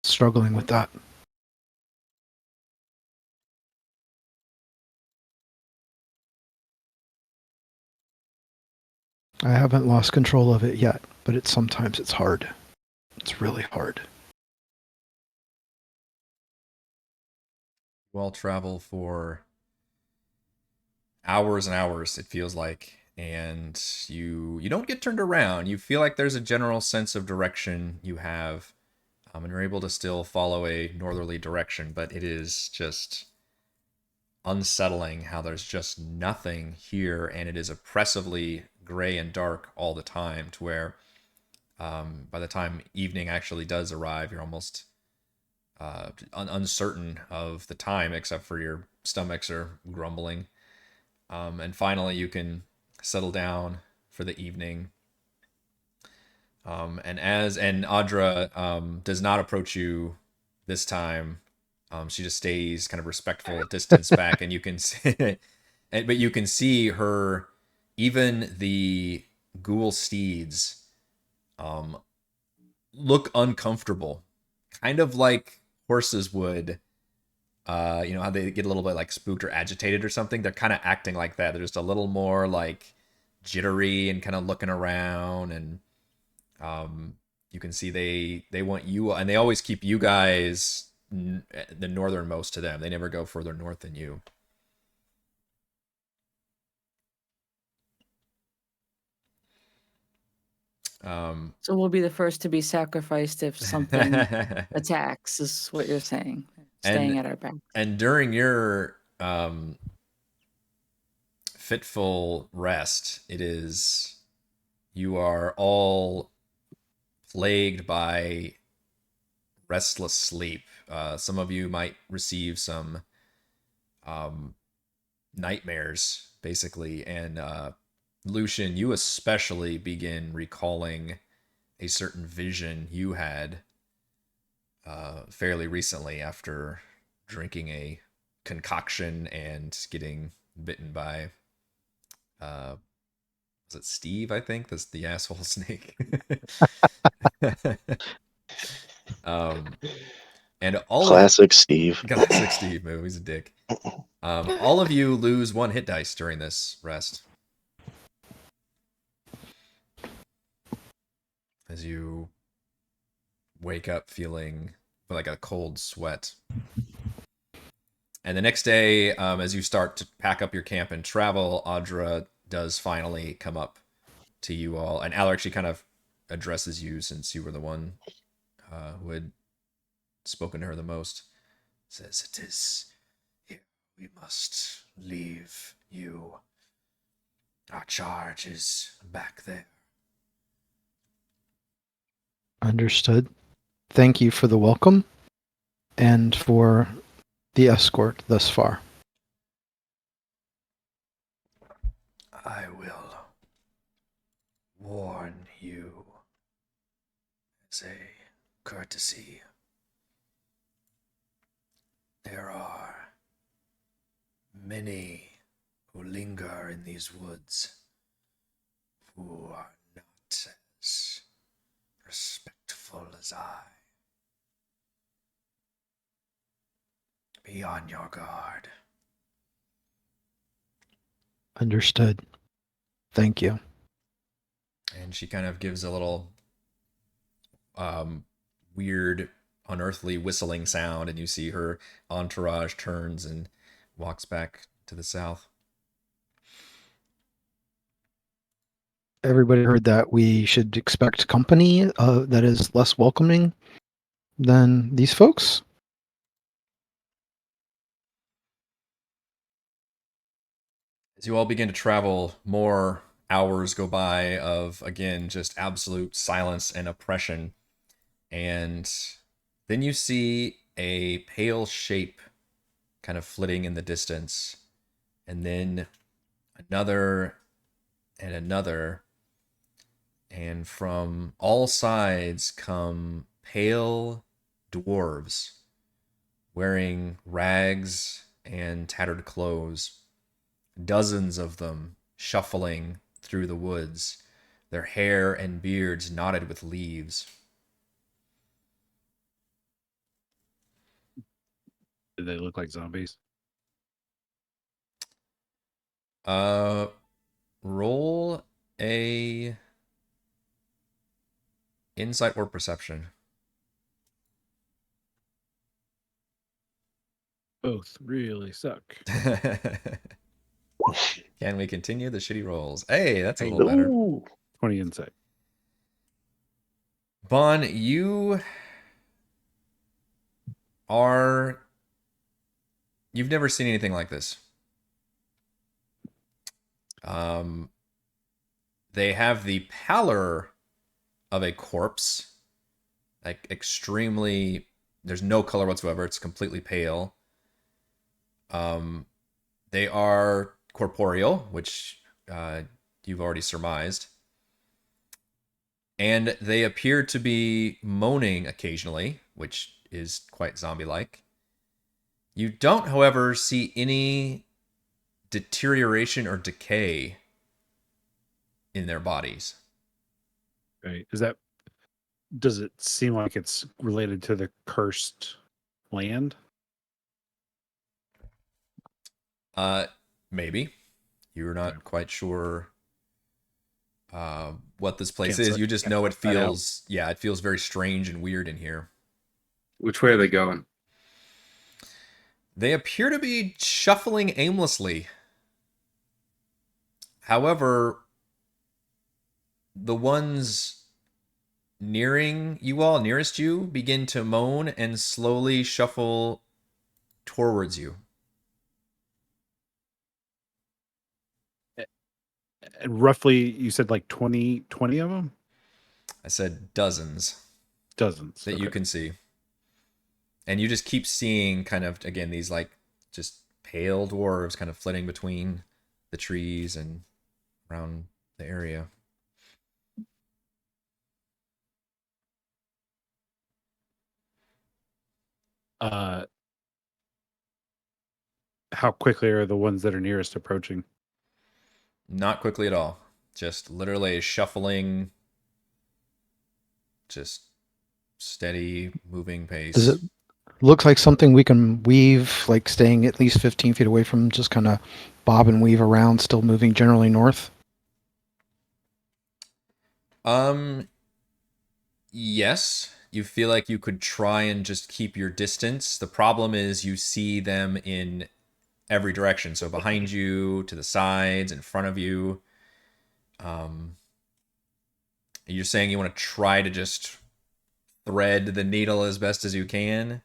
Struggling with that. I haven't lost control of it yet, but sometimes it's hard. It's really hard. You all travel for hours and hours, it feels like, and you don't get turned around. You feel like there's a general sense of direction you have, and you're able to still follow a northerly direction, but it is just unsettling how there's just nothing here, and it is oppressively gray and dark all the time, to where by the time evening actually does arrive, you're almost uncertain of the time, except for your stomachs are grumbling. And finally, you can settle down for the evening. And Audra does not approach you this time. She just stays kind of respectful distance back, and you can see, but you can see her. Even the ghoul steeds look uncomfortable, kind of like horses would. How they get a little bit like spooked or agitated or something. They're kind of acting like that. They're just a little more like jittery and kind of looking around, and you can see they want you, and they always keep you guys the northernmost to them. They never go further north than you. so we'll be the first to be sacrificed if something attacks, is what you're saying. Staying at our back. And during your fitful rest, you are all plagued by restless sleep. Some of you might receive some nightmares, basically. And Lucian, you especially begin recalling a certain vision you had fairly recently after drinking a concoction and getting bitten by was it Steve? I think that's the asshole snake. And Classic Steve. classic Steve move. He's a dick. All of you lose 1 hit dice during this rest as you wake up feeling like a cold sweat. And the next day, as you start to pack up your camp and travel, Audra does finally come up to you all. And Alaric, she kind of addresses you since you were the one who had spoken to her the most. Says, "It is here. We must leave you. Our charge is back there." Understood. Thank you for the welcome and for the escort thus far. I will warn you as a courtesy. There are many who linger in these woods who are not as respectful as I. Be on your guard. Understood. Thank you. And she kind of gives a little weird, unearthly whistling sound, and you see her entourage turns and walks back to the south. Everybody heard that we should expect company that is less welcoming than these folks. As you all begin to travel, more hours go by of, again, just absolute silence and oppression. And then you see a pale shape kind of flitting in the distance. And then another and another. And from all sides come pale dwarves wearing rags and tattered clothes. Dozens of them shuffling through the woods, their hair and beards knotted with leaves. Do they look like zombies? Roll a insight or perception. Both really suck. Can we continue the shitty rolls? Hey, that's a Hey. little better. Ooh. 20 insight. Bahn, you've never seen anything like this. They have the pallor of a corpse, like extremely, there's no color whatsoever. It's completely pale. They are corporeal, which you've already surmised. And they appear to be moaning occasionally, which is quite zombie-like. You don't, however, see any deterioration or decay in their bodies. Right. Does it seem like it's related to the cursed land? Maybe. You're not Okay. quite sure what this place Can't is. say- You just can't know it find out. feels, it feels very strange and weird in here. Which way are they going? They appear to be shuffling aimlessly. However, the ones nearest you, begin to moan and slowly shuffle towards you. And roughly, you said like 20 of them? I said dozens Dozens. that you okay. can see. And you just keep seeing kind of, again, these like just pale dwarves kind of flitting between the trees and around the area. How quickly are the ones that are nearest approaching? Not quickly at all. Just literally a shuffling, just steady moving pace. Does it look like something we can weave, like staying at least 15 feet away from, just kind of bob and weave around, still moving generally north? Yes. You feel like you could try and just keep your distance. The problem is you see them in every direction. So behind you, to the sides, in front of you. You're saying you want to try to just thread the needle as best as you can?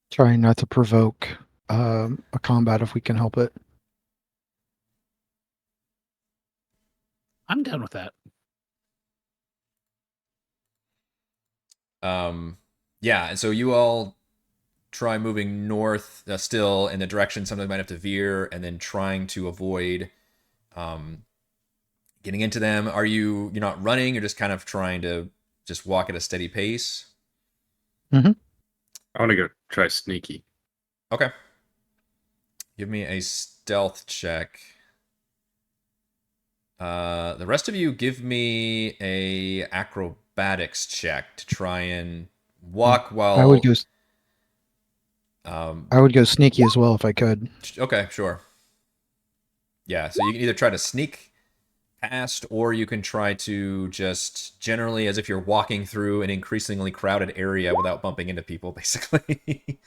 Trying not to provoke a combat if we can help it. I'm done with that. Yeah, and so you all try moving north still in the direction sometimes might have to veer, and then trying to avoid getting into them. You're not running, you're just kind of trying to just walk at a steady pace? I want to go try sneaky. Okay. Give me a stealth check. The rest of you give me a acrobatics check to try and walk while I would go sneaky as well if I could. Okay, sure. Yeah, so you can either try to sneak past, or you can try to just generally as if you're walking through an increasingly crowded area without bumping into people, basically.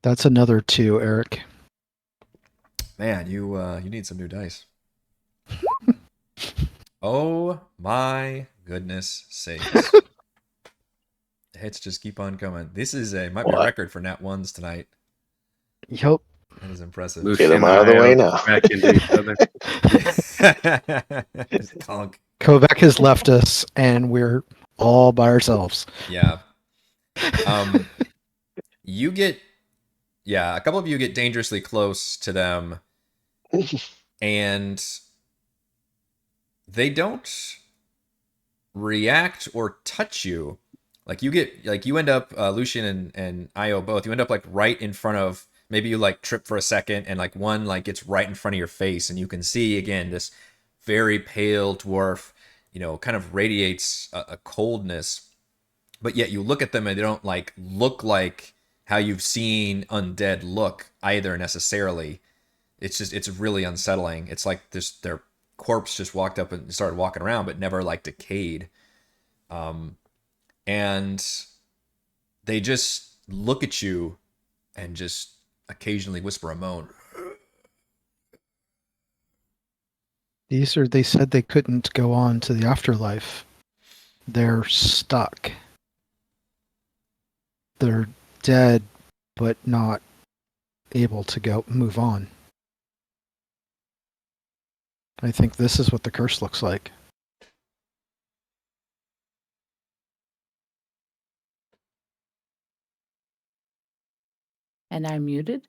That's another 2, Eric. Man, you need some new dice. Oh my goodness sakes. The hits just keep on coming. This is might be a record for nat ones tonight. Yep. That is impressive. Get them out of the way now. Back into each other. Just conk. Kovac has left us, and we're all by ourselves. Yeah. You get, a couple of you get dangerously close to them, and they don't react or touch you. Like you end up, Lucian and Io both, you end up like right in front of, maybe you like trip for a second and like one like gets right in front of your face, and you can see again this very pale dwarf, kind of radiates a coldness, but yet you look at them and they don't like look like how you've seen undead look either necessarily. It's really unsettling. It's like their corpse just walked up and started walking around, but never like decayed. And they just look at you and just occasionally whisper a moan. They said they couldn't go on to the afterlife. They're stuck. They're dead, but not able to move on. I think this is what the curse looks like. And I'm muted.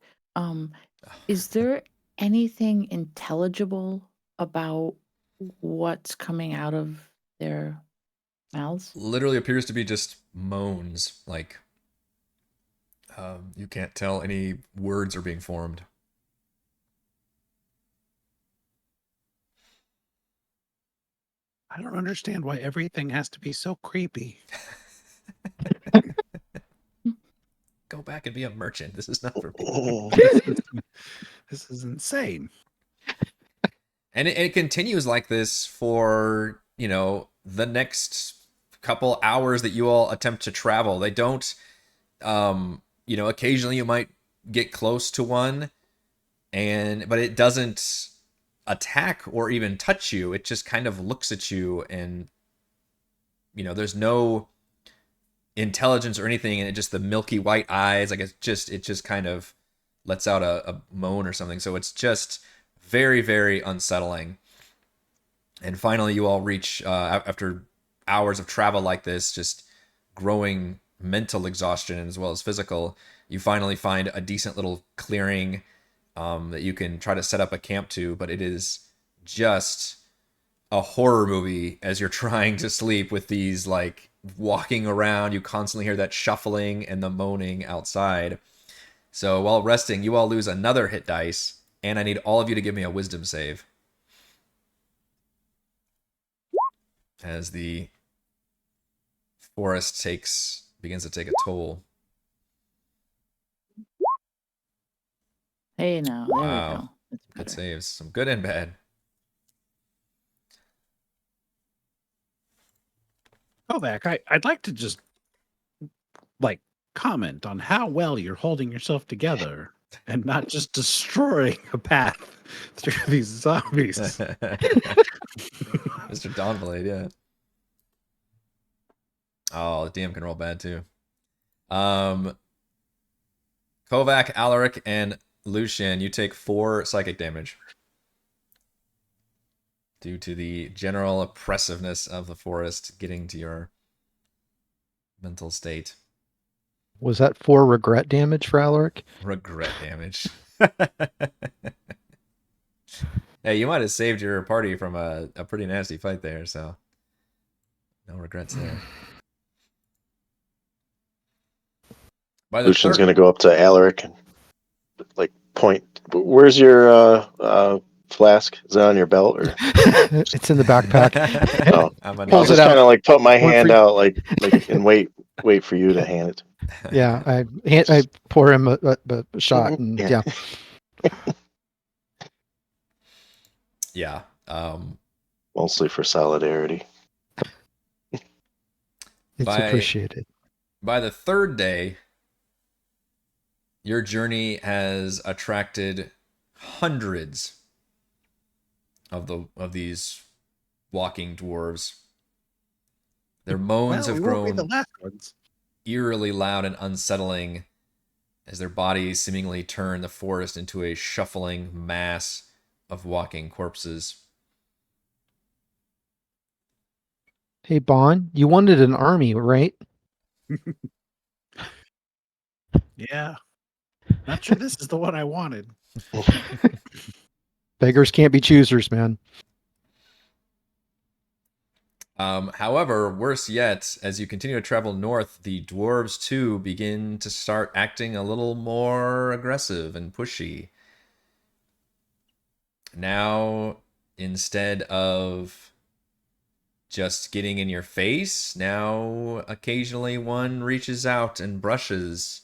Is there anything intelligible about what's coming out of their mouths? Literally appears to be just moans. Like, you can't tell any words are being formed. I don't understand why everything has to be so creepy. Go back and be a merchant. This is not for me. This is insane. And it continues like this for, the next couple hours that you all attempt to travel. They don't, occasionally you might get close to one, but it doesn't attack or even touch you. It just kind of looks at you, and, there's no intelligence or anything, and it just the milky white eyes, like it just kind of lets out a moan or something. So it's just very, very unsettling. And finally you all reach, after hours of travel like this, just growing mental exhaustion as well as physical, You finally find a decent little clearing that you can try to set up a camp to, but it is just a horror movie as you're trying to sleep with these like walking around. You constantly hear that shuffling and the moaning outside. So while resting, you all lose another hit dice, and I need all of you to give me a wisdom save. As the forest begins to take a toll. Hey, now there Wow. we go. It's Good better. saves. Some good and bad. Kovac, I'd like to just like comment on how well you're holding yourself together and not just destroying a path through these zombies. Mr. Dawnblade, yeah. Oh, the DM can roll bad too. Kovac, Alaric, and Lucian, you take 4 psychic damage due to the general oppressiveness of the forest getting to your mental state. Was that 4 regret damage for Alaric? Regret damage. Hey, you might have saved your party from a pretty nasty fight there, so no regrets there. By the Lucian's third, going to go up to Alaric and like point. Where's your flask? Is it on your belt or? It's in the backpack. Oh, I'm I'll Pulls just it out. kind of like put my One for hand you. out like and wait for you to hand it. Yeah, I pour him a shot, and Yeah. yeah. Yeah. Mostly for solidarity. It's By- appreciated. By the third day, your journey has attracted hundreds of these walking dwarves. Their moans Well, have we won't be the grown last ones. eerily loud and unsettling as their bodies seemingly turn the forest into a shuffling mass of walking corpses. Hey, Bahn, you wanted an army, right? Yeah. Not sure this is the one I wanted. Beggars can't be choosers, man. However, worse yet, as you continue to travel north, the dwarves too begin to start acting a little more aggressive and pushy. Now, instead of just getting in your face, now occasionally one reaches out and brushes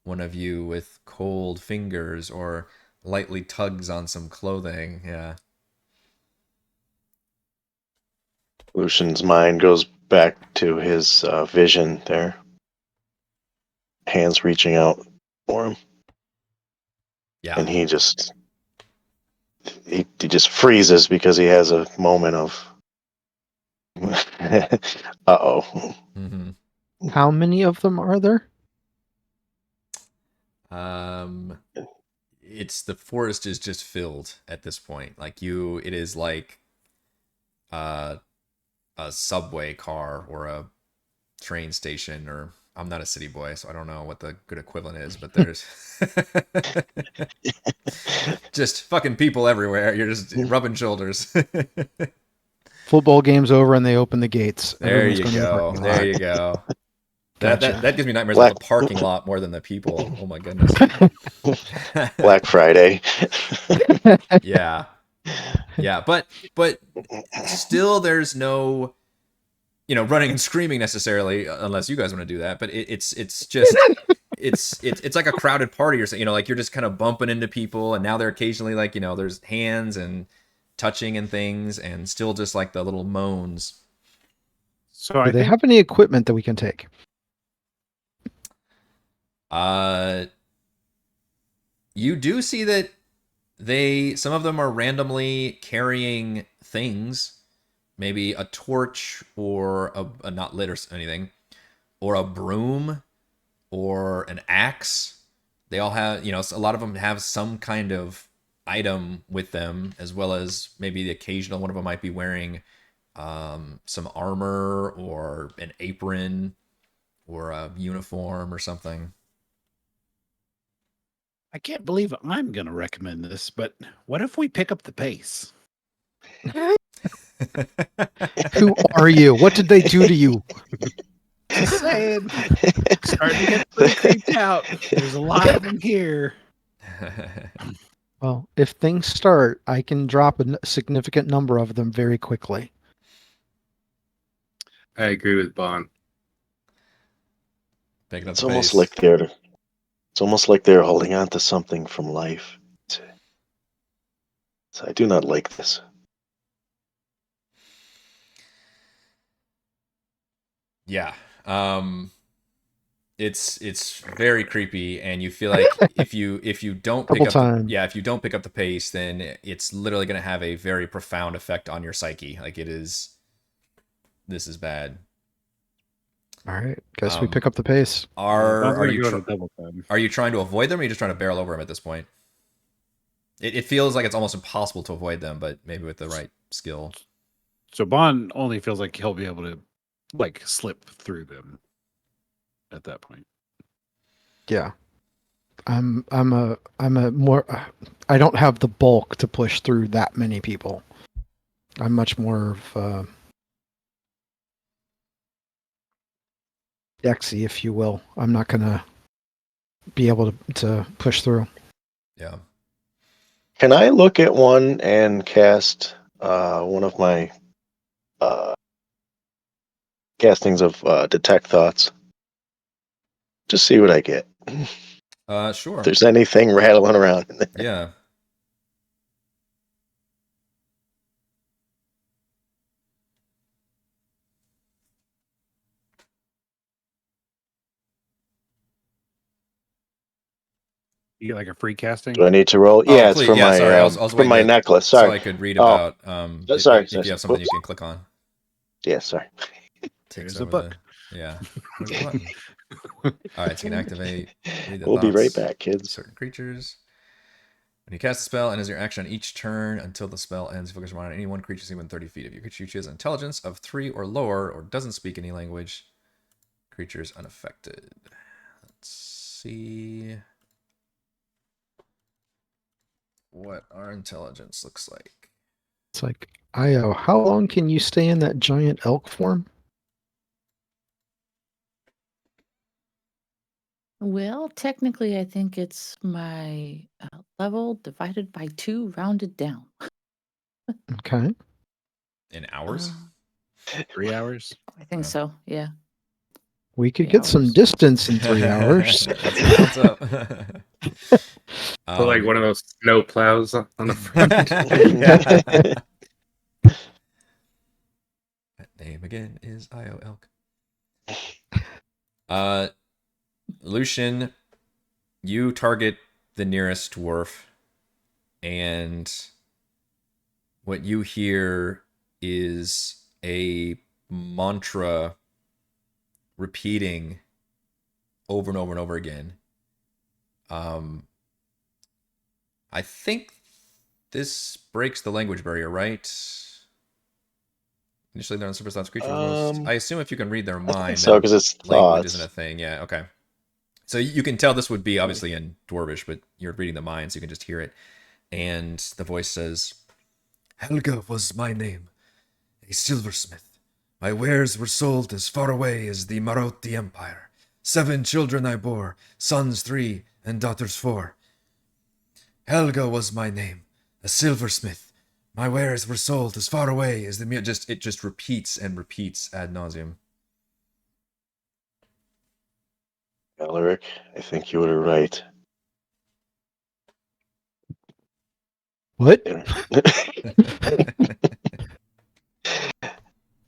one of you with cold fingers or lightly tugs on some clothing. Yeah. Lucian's mind goes back to his vision there. Hands reaching out for him, Yeah. and he just freezes because he has a moment of uh-oh. Mm-hmm. How many of them are there? It's the forest is just filled at this point. It is like a subway car or a train station, or I'm not a city boy, so I don't know what the good equivalent is, but there's just fucking people everywhere. You're just rubbing shoulders. Football game's over and they open the gates. There Everyone's you going to the go. parking There lot. you go. Gotcha. That gives me nightmares Black- about the parking lot more than the people. Oh my goodness. Black Friday. Yeah. Yeah, but still there's no running and screaming necessarily, unless you guys want to do that, but it's just it's like a crowded party or something, like you're just kind of bumping into people, and now they're occasionally like, there's hands and touching and things, and still just like the little moans. So Do I they think have any equipment that we can take? You do see that some of them are randomly carrying things, maybe a torch or a not lit or anything, or a broom or an axe. They all have, a lot of them have some kind of item with them, as well as maybe the occasional one of them might be wearing some armor or an apron or a uniform or something. I can't believe I'm going to recommend this, but what if we pick up the pace? Who are you? What did they do to you? Just saying. Starting to get pretty creeped out. There's a lot of them here. Well, if things start, I can drop a significant number of them very quickly. I agree with Bahn. Picking up It's the almost pace. like they're holding on to something from life. So I do not like this. Yeah. It's very creepy, and you feel like if you don't pick up if you don't pick up the pace, then it's literally going to have a very profound effect on your psyche. Like this is bad. All right, guess we pick up the pace. Are you double time? Are you trying to avoid them, or are you just trying to barrel over them at this point? It feels like it's almost impossible to avoid them, but maybe with the right skill. So Bahn only feels like he'll be able to like slip through them at that point. Yeah. I'm a more I don't have the bulk to push through that many people. I'm much more of Dexy, if you will. I'm not gonna be able to push through. Yeah. Can I look at one and cast one of my castings of Detect Thoughts? Just see what I get. Sure. If there's anything rattling around in there. Yeah. You get like a free casting? Do I need to roll? Oh, Yeah, please. it's for Yeah, my sorry. I was for my waiting necklace. so Sorry. I could read Oh. about Sorry. if you have something you can click on. Yeah, sorry. Takes There's a over book. Yeah. Where's the button? All right, so you can activate. Read the We'll be right thoughts back, of kids. certain creatures. When you cast a spell, and as your action on each turn until the spell ends, focus your mind on any one creature seen within 30 feet of you. Creature you choose intelligence of 3 or lower, or doesn't speak any language. Creatures unaffected. Let's see what our intelligence looks like. It's like, Io, how long can you stay in that giant elk form? Well, technically, I think it's my level divided by 2, rounded down. Okay. In hours? 3 hours? I think so. Yeah. We could 3 get some hours. distance in 3 hours. That's a bounce up. Put like one of those snow plows on the front. Yeah. That name again is Io Elk. Lucian, you target the nearest dwarf, and what you hear is a mantra repeating over and over and over again. I think this breaks the language barrier, right? Initially, they're on super thoughts creatures. I assume if you can read their I mind, think so, because it's language thoughts. isn't a thing. Yeah, okay. So you can tell this would be obviously in Dwarvish, but you're reading the mind, so you can just hear it. And the voice says, Helga was my name, a silversmith. My wares were sold as far away as the Marothi Empire. 7 children I bore, sons 3 and daughters 4. Helga was my name, a silversmith. My wares were sold as far away as the it just repeats and repeats ad nauseum. Alaric, I think you were right. What?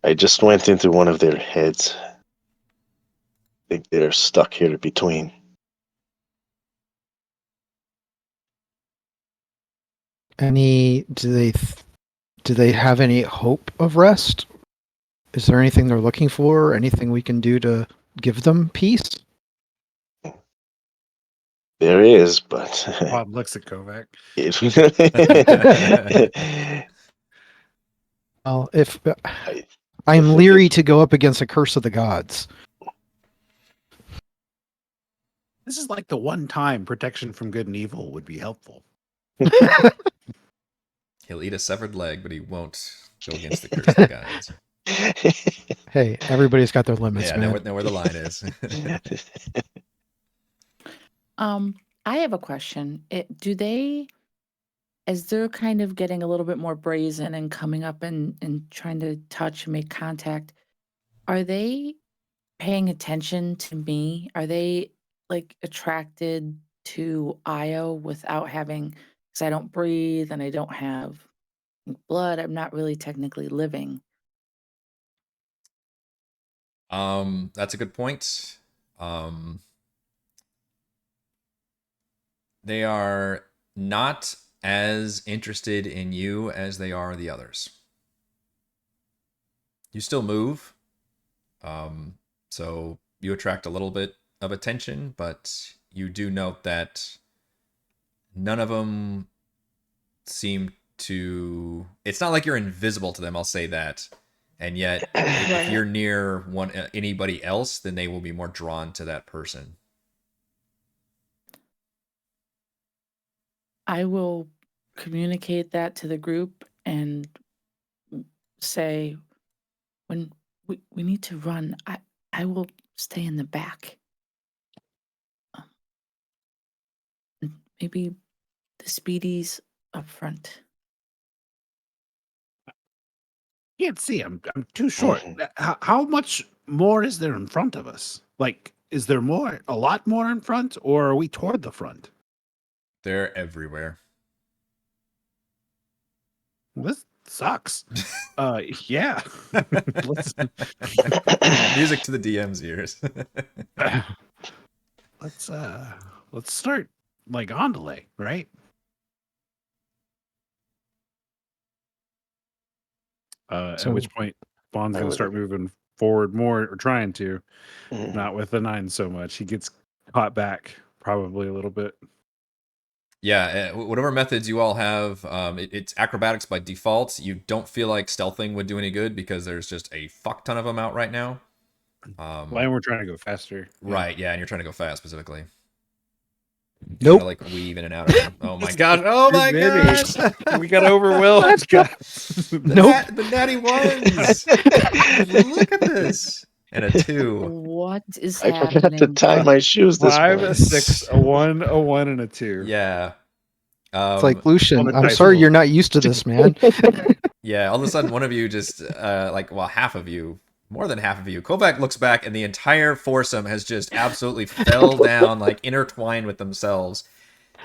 I just went into one of their heads. I think they're stuck here between. Do they have any hope of rest? Is there anything they're looking for? Anything we can do to give them peace? There is, but Bob looks at Kovac. Well, if I'm leery to go up against a curse of the gods. This is like the one time protection from good and evil would be helpful. He'll eat a severed leg, but he won't go against the curse of the gods. Hey, everybody's got their limits, Yeah, man. know where the line is. I have a question. Do they, as they're kind of getting a little bit more brazen and coming up and trying to touch and make contact, are they paying attention to me? Are they like attracted to Io without having, because I don't breathe and I don't have blood, I'm not really technically living. That's a good point. They are not as interested in you as they are the others. You still move, so you attract a little bit of attention, but you do note that none of them seem to... It's not like you're invisible to them, I'll say that. And yet, if you're near anybody else, then they will be more drawn to that person. I will communicate that to the group and say, when we need to run, I will stay in the back. Maybe the speedies up front. Can't see. I'm too short. How much more is there in front of us? Like, is there a lot more in front, or are we toward the front? They're everywhere. Well, this sucks. Yeah. Music to the DM's ears. Let's start like on delay, right? At which point Vaughn's going to start moving forward more, or trying to, not with the 9 so much. He gets caught back probably a little bit. Yeah, whatever methods you all have, it's acrobatics by default. You don't feel like stealthing would do any good because there's just a fuck ton of them out right now. Well, and we're trying to go faster. Right, yeah, and you're trying to go fast specifically. Nope. Like weave in and out of them. Oh my god! Oh my gosh! We got overwhelmed. Nope. The natty ones. Look at this. And a 2. What is I happening? forgot to tie my shoes this 5, morning. a 6, a 1, a 1, and a 2. Yeah. It's like, Lucian, on the I'm dice sorry roll. you're not used to this, man. Yeah, all of a sudden one of you just, half of you, more than half of you, Kovac looks back and the entire foursome has just absolutely fell down, like intertwined with themselves.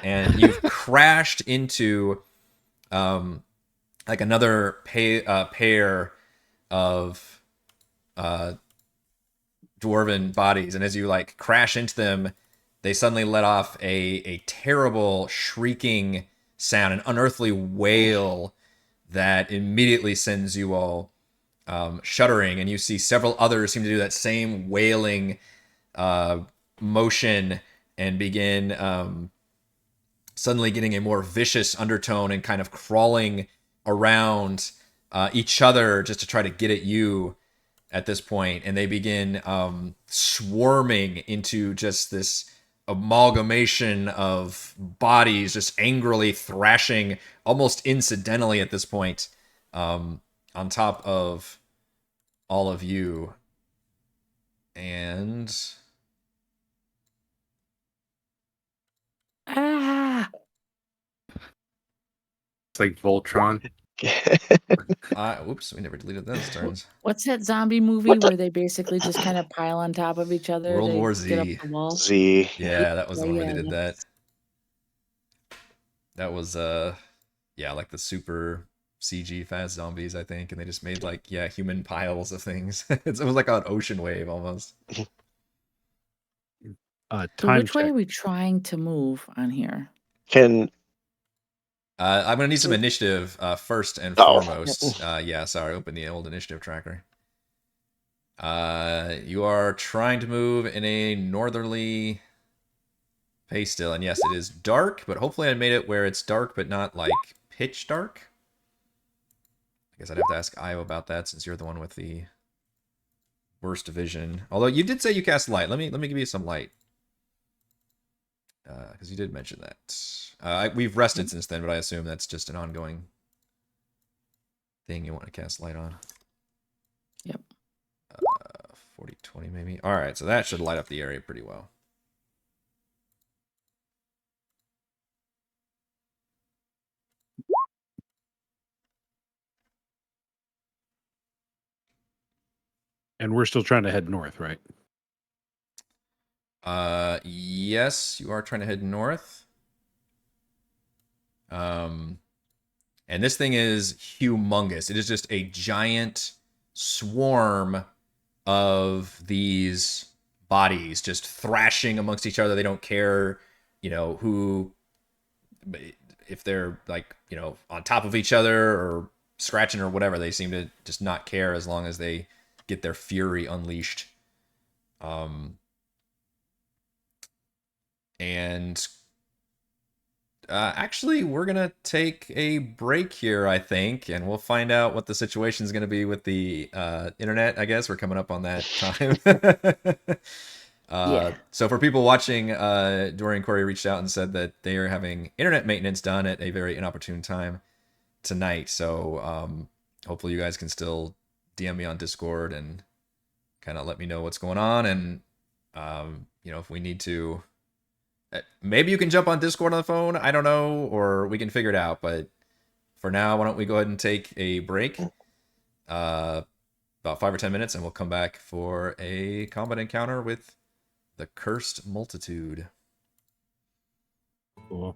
And you've crashed into, like another pair of dwarven bodies. And as you like crash into them, they suddenly let off a terrible shrieking sound, an unearthly wail that immediately sends you all shuddering, and you see several others seem to do that same wailing motion and begin suddenly getting a more vicious undertone and kind of crawling around each other just to try to get at you at this point. And they begin swarming into just this amalgamation of bodies, just angrily thrashing almost incidentally at this point on top of all of you. And It's like Voltron. whoops, we never deleted those turns. What's that zombie movie where they basically just kind of pile on top of each other? World They War get up Z. the wall. Z. Yeah, that was the one where they did that. that's- That was like the super CG fast zombies, I think, and they just made like human piles of things. It was like an ocean wave almost. So Time which way check. are we trying to move on here? Can I'm gonna need some initiative first and Oh. foremost. Sorry, open the old initiative tracker. You are trying to move in a northerly pace still, and yes, it is dark, but hopefully I made it where it's dark, but not like pitch dark. I guess I'd have to ask Io about that since you're the one with the worst vision. Although you did say you cast light. Let me give you some light. Because you did mention that. We've rested since then, but I assume that's just an ongoing thing you want to cast light on. Yep. 40, 20 maybe. All right, so that should light up the area pretty well. And we're still trying to head north, right? Yes, you are trying to head north. And this thing is humongous. It is just a giant swarm of these bodies just thrashing amongst each other. They don't care, who, if they're like, on top of each other or scratching or whatever. They seem to just not care as long as they get their fury unleashed. And actually, we're going to take a break here, I think, and we'll find out what the situation is going to be with the internet, I guess. We're coming up on that time. Yeah. So for people watching, Dorian Corey reached out and said that they are having internet maintenance done at a very inopportune time tonight. So hopefully you guys can still DM me on Discord and kind of let me know what's going on. And, if we need to... Maybe you can jump on Discord on the phone. I don't know, or we can figure it out. But for now, why don't we go ahead and take a break? About 5 or 10 minutes, and we'll come back for a combat encounter with the Cursed Multitude. Cool.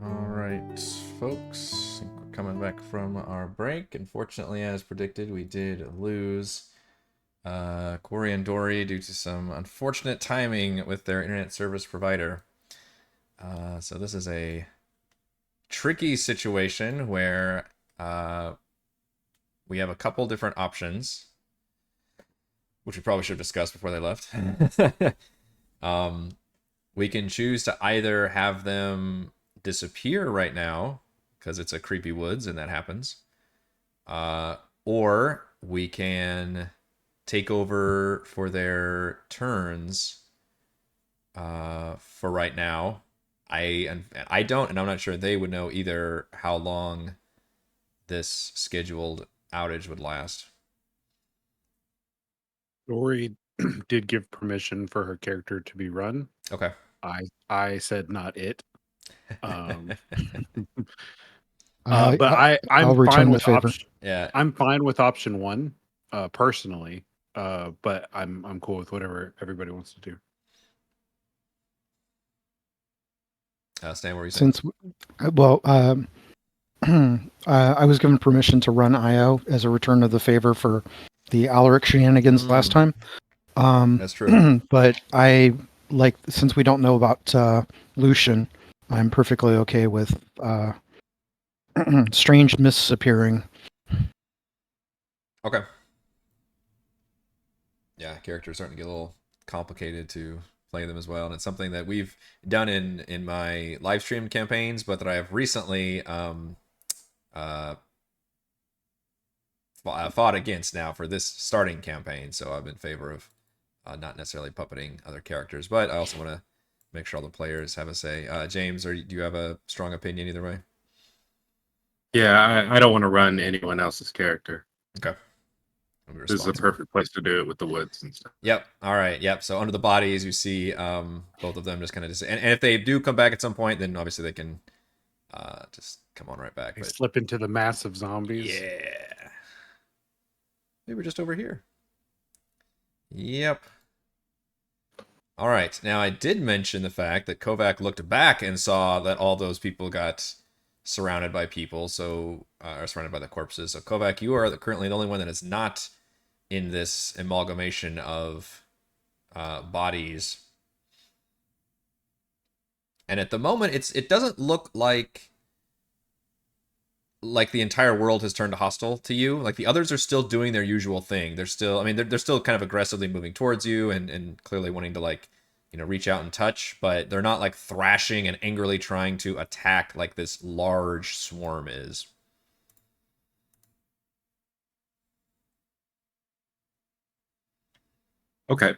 All right. folks. I think we're coming back from our break. Unfortunately, as predicted, we did lose Corey and Dory due to some unfortunate timing with their internet service provider. So this is a tricky situation where we have a couple different options, which we probably should have discussed before they left. We can choose to either have them disappear right now, because it's a creepy woods and that happens, or we can take over for their turns for right now. I don't, and I'm not sure they would know either how long this scheduled outage would last. Dory did give permission for her character to be run. Okay. I said not it. But I'll I'm return fine the with favor. option. Yeah. I'm fine with option one, personally. But I'm cool with whatever everybody wants to do. Stan, what were you saying? I was given permission to run IO as a return of the favor for the Alaric shenanigans last time. That's true. But since we don't know about Lucian, I'm perfectly okay with strange mists appearing. Okay. Yeah, characters starting to get a little complicated to play them as well, and it's something that we've done in my live stream campaigns, but that I have recently fought against now for this starting campaign. So I'm in favor of not necessarily puppeting other characters, but I also want to make sure all the players have a say. James, do you have a strong opinion either way? Yeah, I don't want to run anyone else's character. Okay. This is a perfect place to do it with the woods and stuff. Yep. All right. Yep. So under the bodies, you see both of them just kind of and if they do come back at some point, then obviously they can just come on right back. They But slip into the mass of zombies. yeah, they were just over here. Yep. All right. Now I did mention the fact that Kovac looked back and saw that all those people got surrounded by people, so are surrounded by the corpses. So Kovac, you are currently the only one that is not in this amalgamation of bodies. And at the moment, it doesn't look like the entire world has turned hostile to you. Like the others are still doing their usual thing. They're still, they're still kind of aggressively moving towards you and clearly wanting to reach out and touch, but they're not like thrashing and angrily trying to attack like this large swarm is. Okay.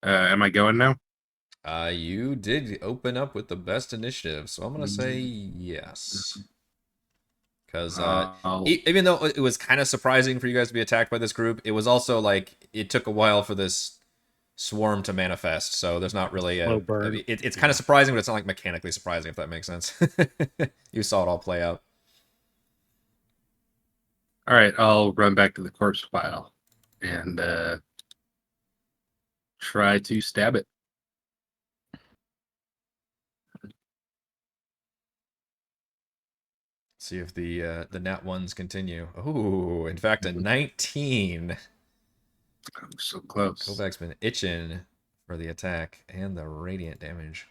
Am I going now? You did open up with the best initiative, so I'm gonna say yes. Because even though it was kind of surprising for you guys to be attacked by this group, it was also like it took a while for this swarm to manifest. So there's not really Slow burn. it's kind of surprising, but it's not like mechanically surprising, if that makes sense. You saw it all play out. All right, I'll run back to the corpse pile and try to stab it. See if the nat ones continue. Oh, in fact, a 19. I'm so close. Kovac's been itching for the attack and the radiant damage.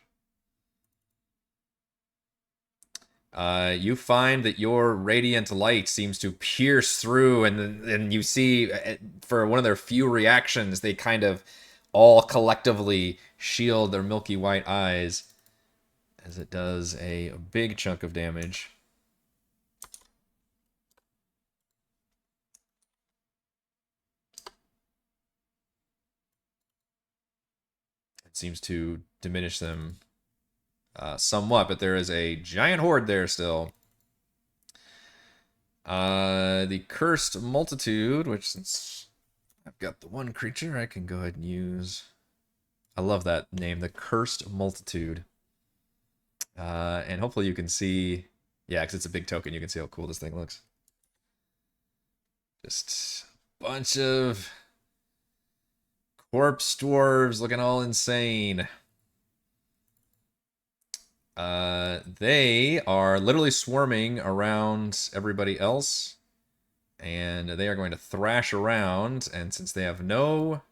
You find that your radiant light seems to pierce through, and you see, for one of their few reactions, they kind of all collectively shield their milky white eyes as it does a big chunk of damage. It seems to diminish them somewhat, but there is a giant horde there still. The Cursed Multitude, which since I've got the one creature, I can go ahead and use. I love that name, the Cursed Multitude. And hopefully you can see, yeah, because it's a big token, you can see how cool this thing looks. Just a bunch of corpse dwarves looking all insane. They are literally swarming around everybody else, and they are going to thrash around, and since they have no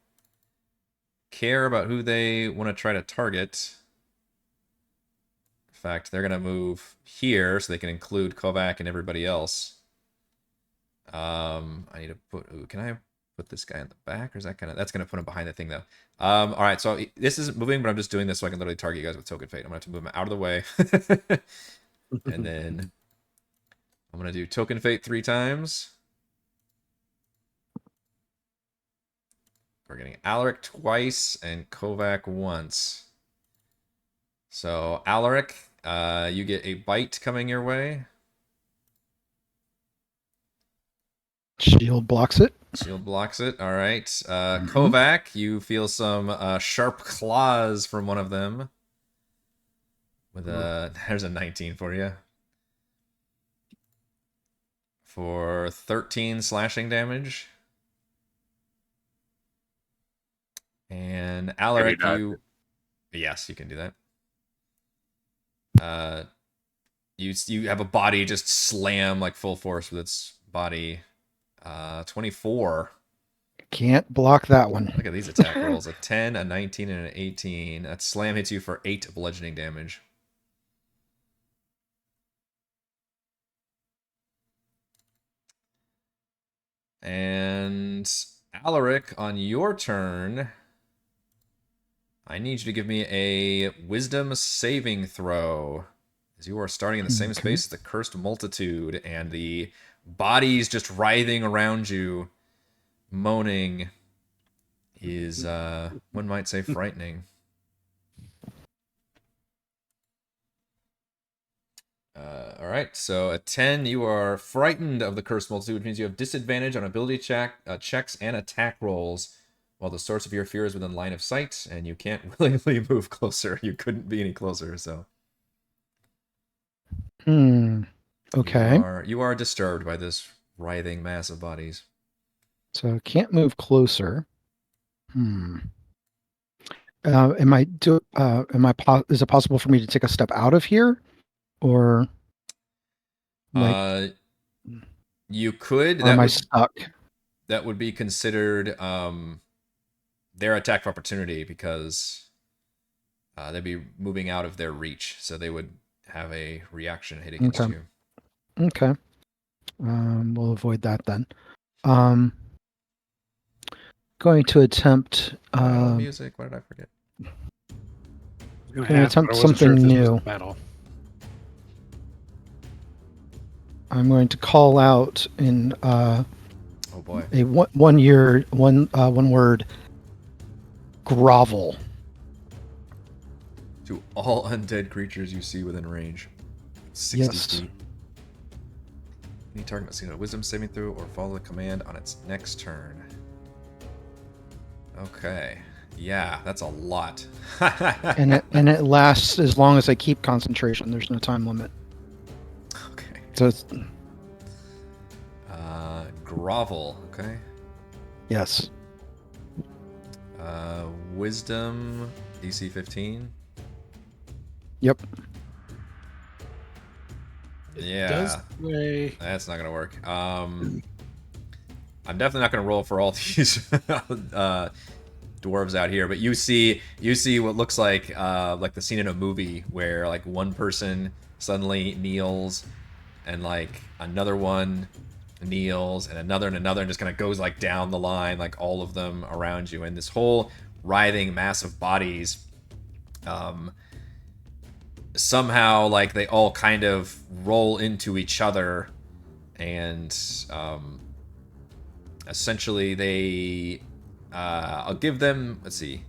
care about who they want to try to target, in fact, they're going to move here so they can include Kovac and everybody else. I need to put, ooh, can I put this guy in the back, or is that that's gonna put him behind the thing though. All right, so this isn't moving, but I'm just doing this so I can literally target you guys with Token Fate. I'm gonna have to move him out of the way. And then I'm gonna do Token Fate 3 times. We're getting Alaric twice and Kovac once. So Alaric, you get a bite coming your way. Shield blocks it. Shield blocks it. All right. Kovac, you feel some sharp claws from one of them. With there's a 19 for you. For 13 slashing damage. And Alaric, yes, you can do that. You have a body just slam like full force with its body. 24. Can't block that one. Look at these attack rolls. A 10, a 19, and an 18. That slam hits you for 8 bludgeoning damage. And Alaric, on your turn, I need you to give me a wisdom saving throw. As you are starting in the same space as the Cursed Multitude, and the bodies just writhing around you, moaning, is, one might say, frightening. All right, so at 10, you are frightened of the Cursed Multitude, which means you have disadvantage on ability checks and attack rolls, while the source of your fear is within line of sight, and you can't willingly move closer. You couldn't be any closer, so. Okay. You are disturbed by this writhing mass of bodies. So can't move closer. Is it possible for me to take a step out of here? Or you could. Or am I stuck? That would be considered their attack of opportunity, because they'd be moving out of their reach, so they would have a reaction hit against you. Okay. We'll avoid that then. Going to attempt music. What did I forget? Going to attempt something new. I'm going to call out in oh boy, a one word grovel to all undead creatures you see within range. 60 feet. Any target must either wisdom saving throw or follow the command on its next turn. Okay. Yeah, that's a lot. and it lasts as long as I keep concentration. There's no time limit. Okay. So it's grovel, okay? Yes. Wisdom DC 15. Yep. Yeah. That's not gonna work. I'm definitely not gonna roll for all these dwarves out here, but you see what looks like the scene in a movie where like one person suddenly kneels and like another one kneels and another, and just kind of goes like down the line, like all of them around you, and this whole writhing mass of bodies somehow like they all kind of roll into each other, and essentially they I'll give them, let's see,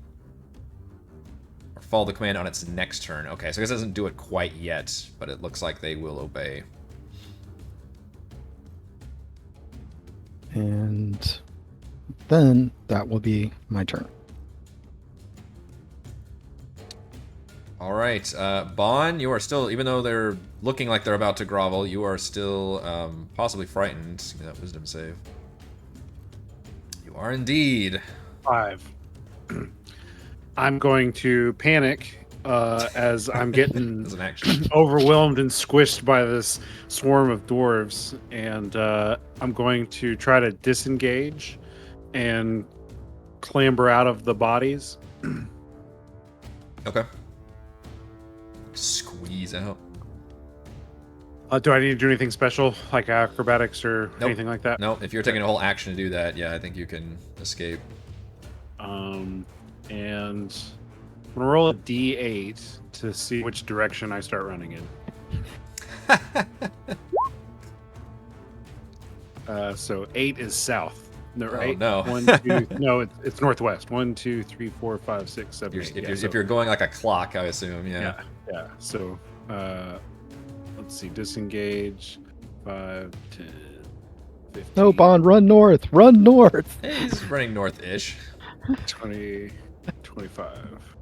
or follow the command on its next turn. Okay, so I guess it doesn't do it quite yet, but it looks like they will obey. And then that will be my turn. All right, Bahn, you are still, even though they're looking like they're about to grovel, you are still possibly frightened. Give me that wisdom save. You are indeed. 5. I'm going to panic as I'm getting As an action. overwhelmed and squished by this swarm of dwarves, and I'm going to try to disengage and clamber out of the bodies. Okay. Squeeze out. Do I need to do anything special, like acrobatics or Nope. anything like that? No, if you're taking a whole action to do that, yeah, I think you can escape. And I'm gonna roll a d8 to see which direction I start running in. So 8 is south. No, right? no. 1, 2. No, it's northwest. 1, 2, 3, 4, 5, 6, 7, 8. If you're going like a clock, I assume, yeah. Yeah. So let's see. Disengage. 5, 10, 15. No, Bond, run north. Run north. Hey, he's running north-ish. 20, 25.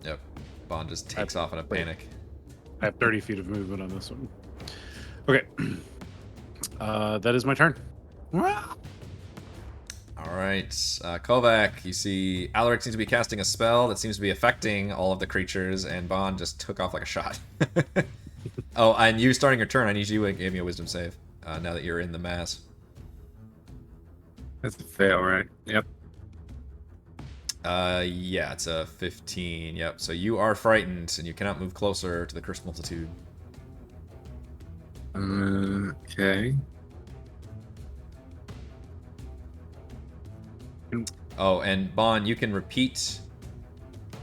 Yep. Bond just takes off in a panic. I have 30 feet of movement on this one. Okay. That is my turn. All right, Kovac, you see Alaric seems to be casting a spell that seems to be affecting all of the creatures, and Bond just took off like a shot. Oh, and you starting your turn, I need you to give me a wisdom save, now that you're in the mass. That's a fail, right? Yep. Yeah, it's a 15, yep. So you are frightened, and you cannot move closer to the cursed multitude. Okay. Oh, and Bond, you can repeat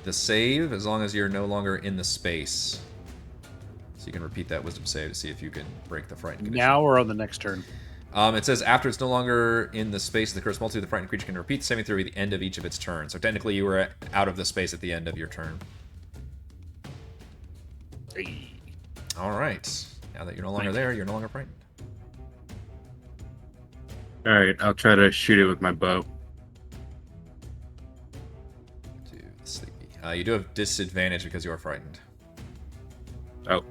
the save as long as you're no longer in the space. So you can repeat that wisdom save to see if you can break the frightened condition. Now or on the next turn? It says after it's no longer in the space of the cursed multitude, the frightened creature can repeat the saving throw at the end of each of its turns. So technically you were out of the space at the end of your turn. All right. Now that you're no longer there, you're no longer frightened. All right, I'll try to shoot it with my bow. You do have disadvantage because you are frightened. Oh.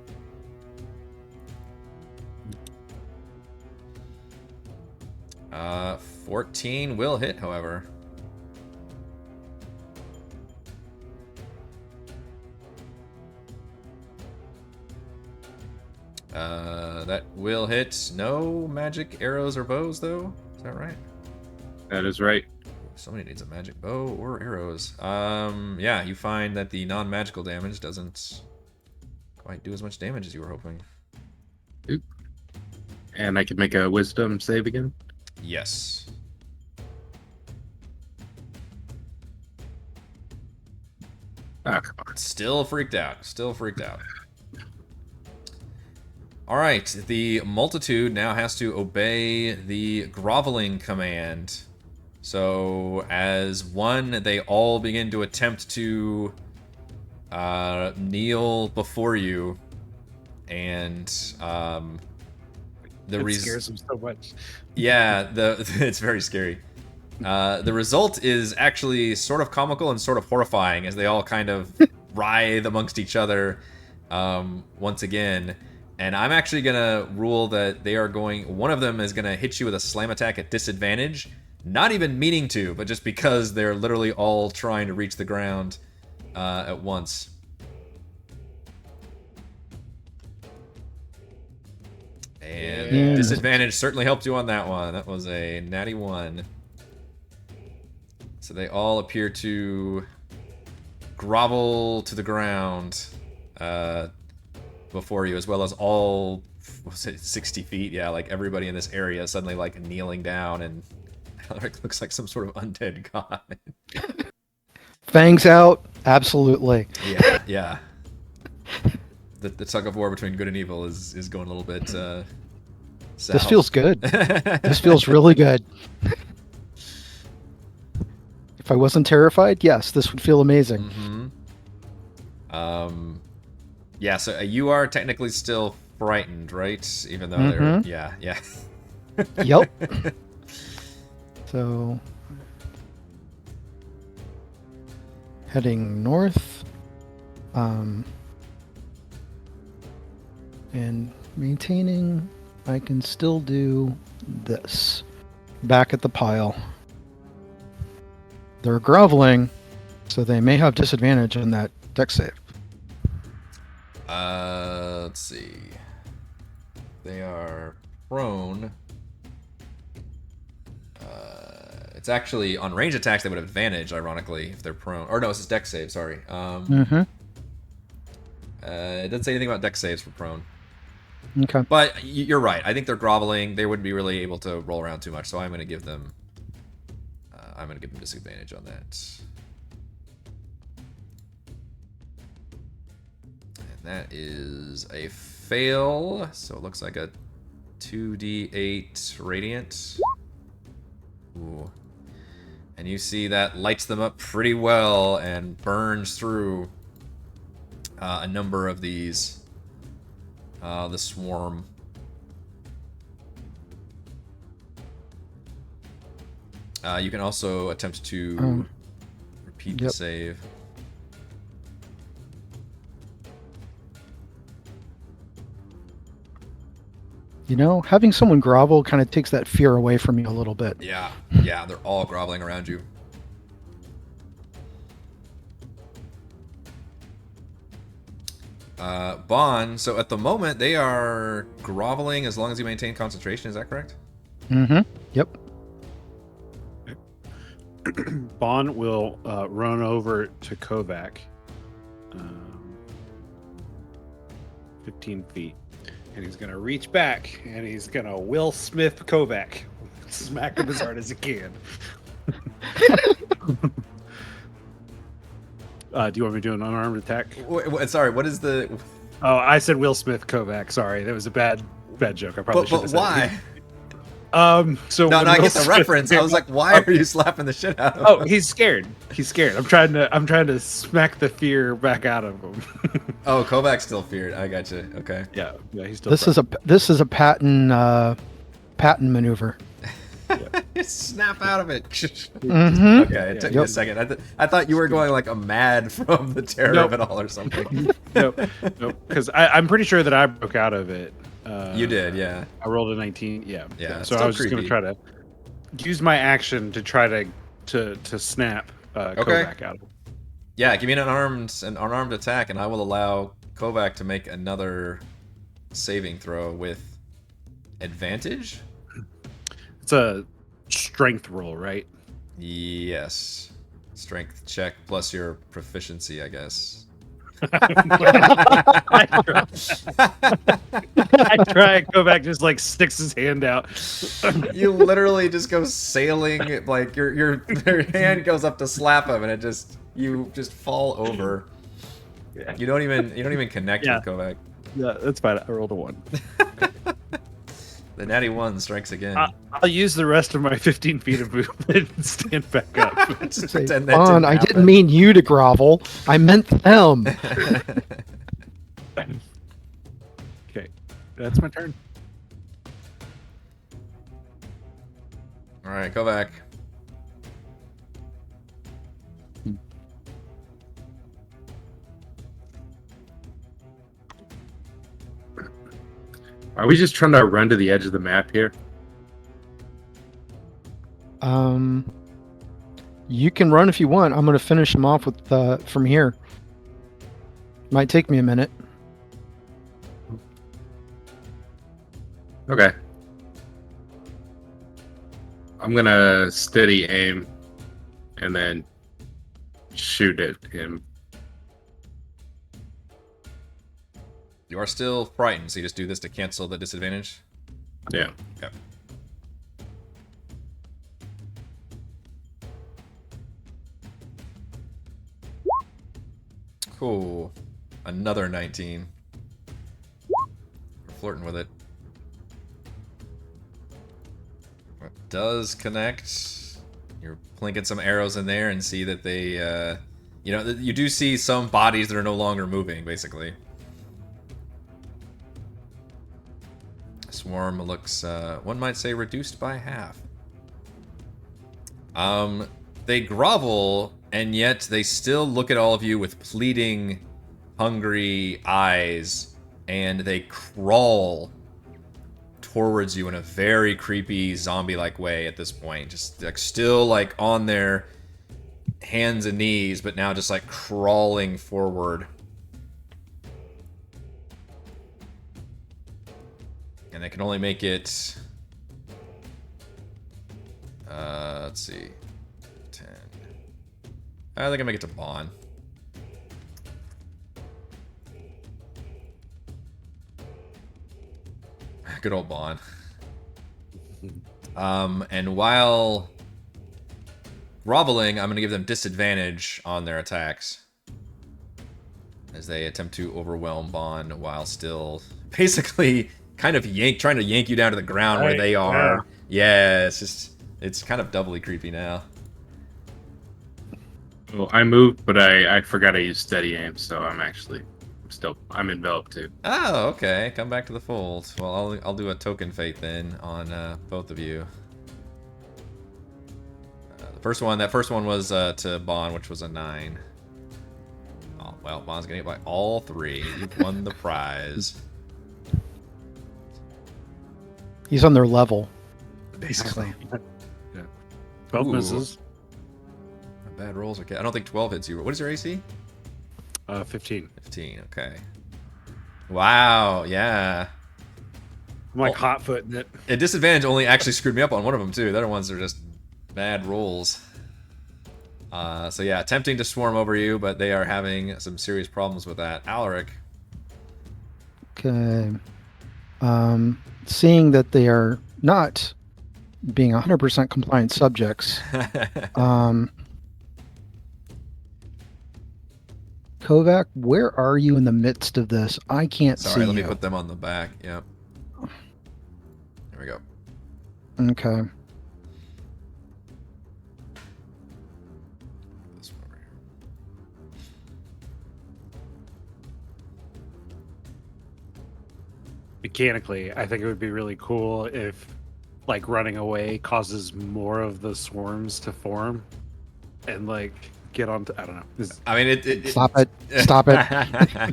Uh, 14 will hit, however. That will hit. No magic arrows or bows, though. Is that right? That is right. Somebody needs a magic bow or arrows. Yeah, you find that the non-magical damage doesn't quite do as much damage as you were hoping. Oop. And I can make a wisdom save again? Yes. Ah, come on. Still freaked out. Still freaked out. Alright, the multitude now has to obey the groveling command. So, as one, they all begin to attempt to kneel before you. And It scares them so much. Yeah, it's very scary. The result is actually sort of comical and sort of horrifying as they all kind of writhe amongst each other once again. And I'm actually going to rule that they are going... One of them is going to hit you with a slam attack at disadvantage. Not even meaning to, but just because they're literally all trying to reach the ground at once. And disadvantage certainly helped you on that one. That was a natty 1. So they all appear to grovel to the ground before you, as well as all, what was it, 60 feet? Yeah, like everybody in this area suddenly like kneeling down, and Alaric looks like some sort of undead god. Fangs out, absolutely. Yeah. The tug of war between good and evil is going a little bit south. This feels good. This feels really good. If I wasn't terrified, yes, this would feel amazing. Mm-hmm. Yeah, so you are technically still frightened, right? Even though they're... Yeah. Yep. So... heading north. And maintaining, I can still do this. Back at the pile. They're groveling, So they may have disadvantage on that dex save. Let's see. They are prone. It's actually on range attacks they would have advantage, ironically, if they're prone. Or no, this is dex save, sorry. Mm-hmm. It doesn't say anything about dex saves for prone. Okay. But you're right. I think they're groveling. They wouldn't be really able to roll around too much, so I'm going to give them disadvantage on that. And that is a fail. So it looks like a 2d8 radiant. Ooh. And you see that lights them up pretty well and burns through a number of these. The swarm. You can also attempt to repeat the save. You know, having someone grovel kind of takes that fear away from you a little bit. Yeah, they're all groveling around you. Bahn, so at the moment they are groveling as long as you maintain concentration, is that correct? Mm-hmm. Yep. Bahn will run over to Kovac. 15 feet. And he's going to reach back and he's going to Will Smith Kovac. Smack him as hard as he can. Do you want me to do an unarmed attack? Sorry, what is the... Oh, I said Will Smith Kovac. Sorry, that was a bad joke. I probably should have said why? So no, I Will get the Smith reference. I was like, why are you slapping the shit out of him? Oh, he's scared. He's scared. I'm trying to smack the fear back out of him. Oh, Kovac's still feared. I got you. Okay. Yeah, he's still. This is a patent maneuver. Snap out of it. Mm-hmm. Okay, it took me a second. I thought you were going like a mad from the terror of it all or something. Nope. Because I'm pretty sure that I broke out of it. You did, yeah. I rolled a 19. Yeah. So still I was just going to try to use my action to try to snap Kovac out of it. Yeah, give me an unarmed attack, and I will allow Kovac to make another saving throw with advantage. It's a strength roll, right? Yes. Strength check plus your proficiency, I guess. I try. Kovac just like sticks his hand out. You literally just go sailing, like your hand goes up to slap him, and you just fall over. Yeah. You don't even connect with Kovac. Yeah, that's fine. I rolled a 1. The natty 1 strikes again. I'll use the rest of my 15 feet of movement and stand back up. Just Say, pretend that Bahn, didn't I happen. didn't mean you to grovel. I meant them. Okay, that's my turn. All right, Kovac. Are we just trying to run to the edge of the map here? You can run if you want. I'm going to finish them off with from here. Might take me a minute. Okay. I'm gonna steady aim and then shoot at him. You are still frightened, so you just do this to cancel the disadvantage? Yeah. Okay. Cool. Another 19. We're flirting with it. It does connect. You're plinking some arrows in there and see that they, you do see some bodies that are no longer moving, basically. Swarm looks, one might say, reduced by half. They grovel, and yet they still look at all of you with pleading, hungry eyes, and they crawl towards you in a very creepy zombie-like way at this point. Just like still like on their hands and knees, but now just like crawling forward. And they can only make it. Let's see. 10. I think I make it to Bahn. Good old Bahn. And while groveling, I'm going to give them disadvantage on their attacks as they attempt to overwhelm Bahn while still basically kind of trying to yank you down to the ground where they are. Yeah, it's kind of doubly creepy now. Well, I moved, but I forgot I used steady aim, so I'm enveloped too. Oh, okay. Come back to the fold. Well, I'll do a token fate then on both of you. That first one was to Bahn, which was a 9. Oh, well, Bahn's gonna get by all 3. You've won the prize. He's on their level. Basically. Yeah. 12 misses. Bad rolls. Okay, I don't think 12 hits you. What is your AC? 15. 15. Okay. Wow. Yeah. I'm like hot-footing it. A disadvantage only actually screwed me up on one of them too. The other ones are just bad rolls. So yeah, attempting to swarm over you, but they are having some serious problems with that. Alaric. Okay. Seeing that they are not being 100% compliant subjects, Kovac, where are you in the midst of this? I can't see Sorry, let me you. put them on the back. Yep. There we go. Okay. This one over here. Mechanically, I think it would be really cool if, like, running away causes more of the swarms to form and, like, get on to, I don't know. I mean, Stop it. Stop it.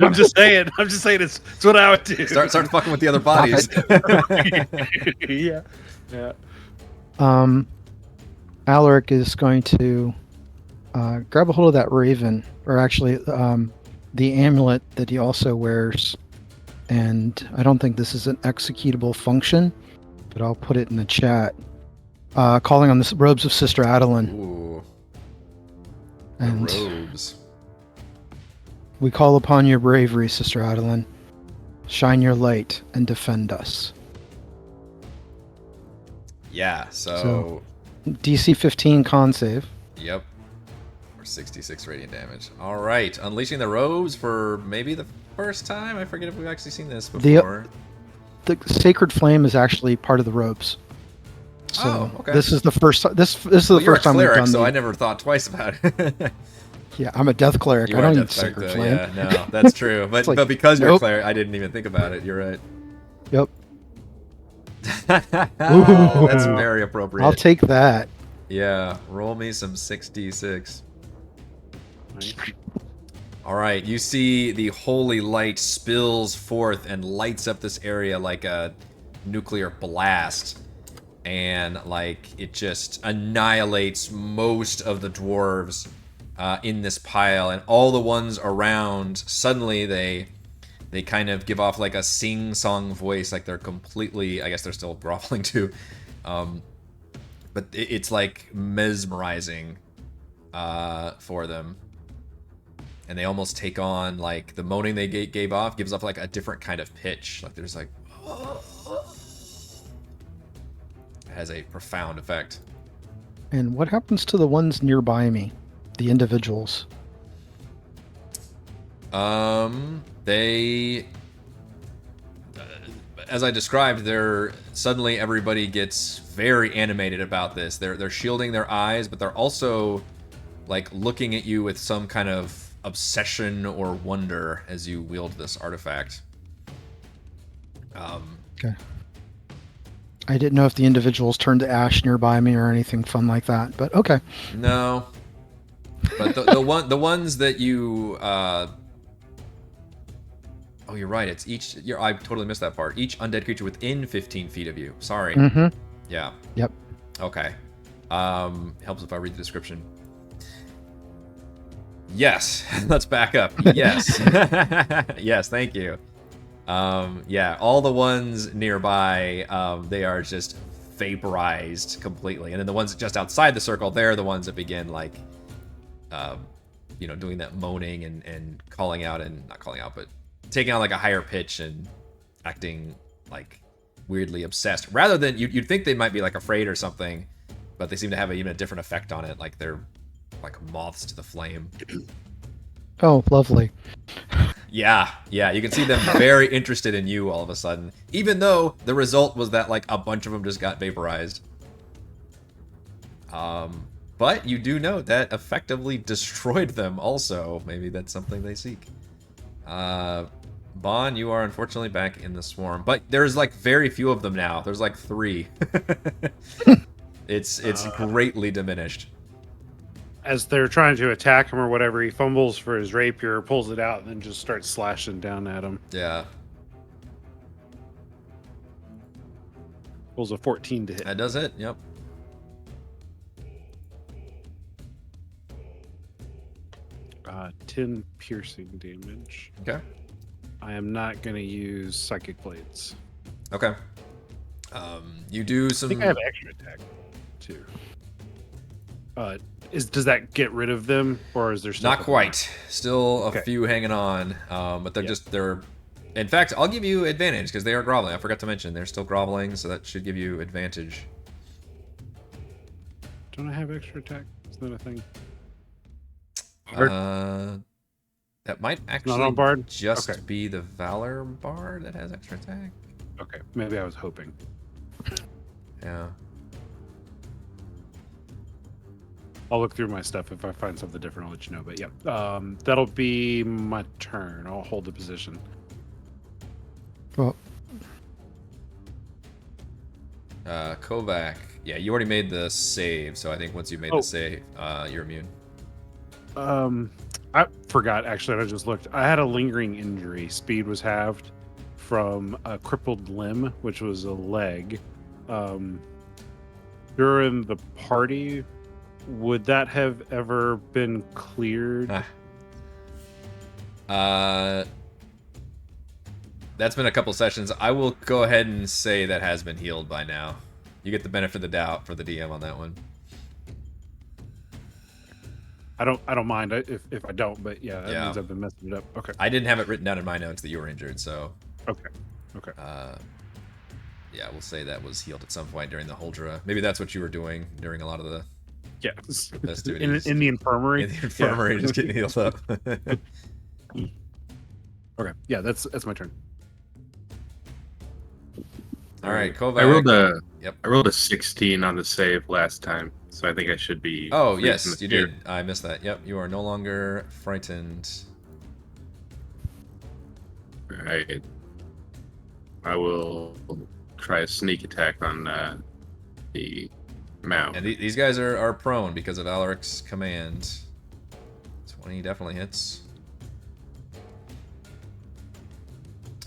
I'm just saying it's what I would do. Start fucking with the other bodies. Yeah. Yeah. Alaric is going to grab a hold of that raven, or actually the amulet that he also wears. And I don't think this is an executable function, but I'll put it in the chat. Calling on the robes of Sister Adeline. Ooh. And The robes. we call upon your bravery, Sister Adeline. Shine your light and defend us. Yeah, so DC 15 con save. yep. Or 66 radiant damage. Alright, unleashing the robes for maybe the first time? I forget if we've actually seen this before. The sacred flame is actually part of the robes. So Oh, okay. this is the first. This is the Well, you're first a time we've cleric, done. so the, I never thought twice about it. Yeah, I'm a death cleric. You I are don't a need death cleric, sacred though. flame. Yeah, no, that's true. But It's like, but because you're a nope. cleric, I didn't even think about it. You're right. Yep. That's very appropriate. I'll take that. Yeah, roll me some 6d6. All right, you see the holy light spills forth and lights up this area like a nuclear blast. And like it just annihilates most of the dwarves in this pile, and all the ones around suddenly they kind of give off like a sing-song voice, like they're completely, I guess they're still groveling too, but it's like mesmerizing for them, and they almost take on like the moaning they gave off gives off like a different kind of pitch, like there's like it has a profound effect. And what happens to the ones nearby me? The individuals. They, as I described, they're suddenly everybody gets very animated about this. They're shielding their eyes, but they're also like looking at you with some kind of obsession or wonder as you wield this artifact. Okay. I didn't know if the individuals turned to ash nearby me or anything fun like that, but okay. No, but the ones that you. Oh, you're right. It's each. I totally missed that part. Each undead creature within 15 feet of you. Sorry. Mm-hmm. Yeah. Yep. Okay. Helps if I read the description. Yes, let's back up. Yes. Yes, thank you. Yeah, all the ones nearby, they are just vaporized completely. And then the ones just outside the circle, they're the ones that begin, like, doing that moaning and calling out, and not calling out, but taking on like a higher pitch and acting like weirdly obsessed. Rather than, you'd think they might be like afraid or something, but they seem to have even a different effect on it, like they're like moths to the flame. Oh, lovely. Yeah, you can see them very interested in you all of a sudden, even though the result was that like a bunch of them just got vaporized. But you do note that effectively destroyed them also. Maybe that's something they seek. Bahn, you are unfortunately back in the swarm, but there's like very few of them now. There's like 3. It's greatly diminished. As they're trying to attack him or whatever, he fumbles for his rapier, pulls it out, and then just starts slashing down at him. Yeah. Pulls a 14 to hit. That does it, yep. 10 piercing damage. Okay. I am not going to use Psychic Blades. Okay. You do some... I think I have extra attack, too. Does that get rid of them, or is there still... Not quite. Still a Okay. few hanging on, but they're... In fact, I'll give you advantage, because they are groveling. I forgot to mention, they're still groveling, so that should give you advantage. Don't I have extra attack? Is that a thing? That might Not actually on Bard? just Okay. be the Valor Bard that has extra attack. Okay, maybe I was hoping. Yeah. I'll look through my stuff. If I find something different, I'll let you know. But yeah, that'll be my turn. I'll hold the position. Well, Kovac. Yeah, you already made the save, so I think once you made the save, you're immune. I forgot, actually. I just looked. I had a lingering injury. Speed was halved from a crippled limb, which was a leg. During the party, would that have ever been cleared? That's been a couple sessions. I will go ahead and say that has been healed by now. You get the benefit of the doubt for the DM on that one. I don't mind if I don't, but yeah, that means I've been messing it up. Okay. I didn't have it written down in my notes that you were injured, so... Okay. Yeah, we'll say that was healed at some point during the Huldra. Maybe that's what you were doing during a lot of the festivities. in the infirmary. In the infirmary, just getting healed up. Okay, yeah, that's my turn. All right, Kovac. I rolled a 16 on the save last time, so I think I should be... Oh, free yes, from the you fear. did. I missed that. Yep, you are no longer frightened. Right. I will try a sneak attack on the mount. And these guys are prone because of Alaric's command. 20 definitely hits.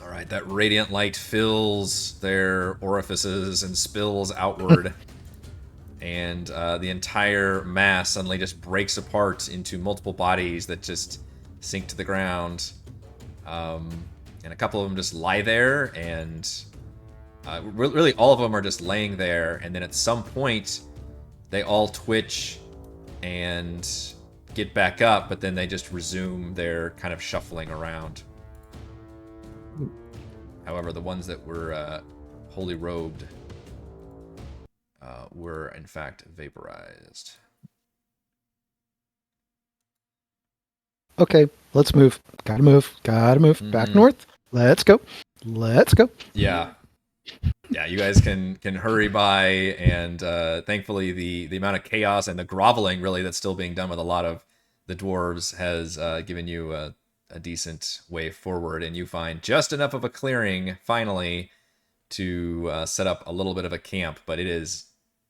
All right, that radiant light fills their orifices and spills outward. And the entire mass suddenly just breaks apart into multiple bodies that just sink to the ground. And a couple of them just lie there, and really all of them are just laying there. And then at some point, they all twitch and get back up, but then they just resume their kind of shuffling around. However, the ones that were wholly robed were in fact vaporized. okay, let's move. Gotta move. Back north. Let's go. Yeah. Yeah, you guys can hurry by, and thankfully the amount of chaos and the groveling really that's still being done with a lot of the dwarves has given you a decent way forward, and you find just enough of a clearing finally to set up a little bit of a camp, but it is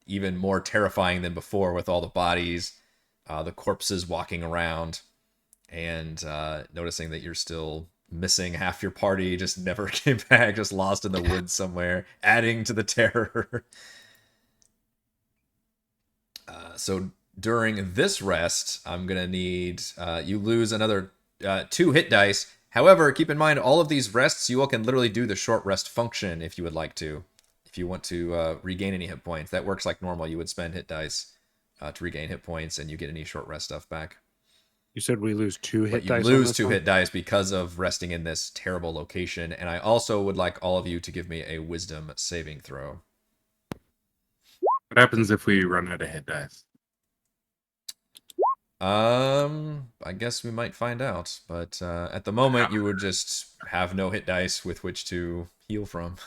even more terrifying than before with all the bodies, the corpses walking around, and noticing that you're still missing half your party, just never came back, just lost in the woods somewhere, adding to the terror. So during this rest, I'm going to need you lose another 2 hit dice. However, keep in mind, all of these rests, you all can literally do the short rest function if you would like to. If you want to regain any hit points, that works like normal. You would spend hit dice to regain hit points, and you get any short rest stuff back. You said we lose 2 hit But you dice. lose on this 2 one? hit dice because of resting in this terrible location. And I also would like all of you to give me a wisdom saving throw. What happens if we run out of hit dice? I guess we might find out. But at the moment, you would just have no hit dice with which to heal from.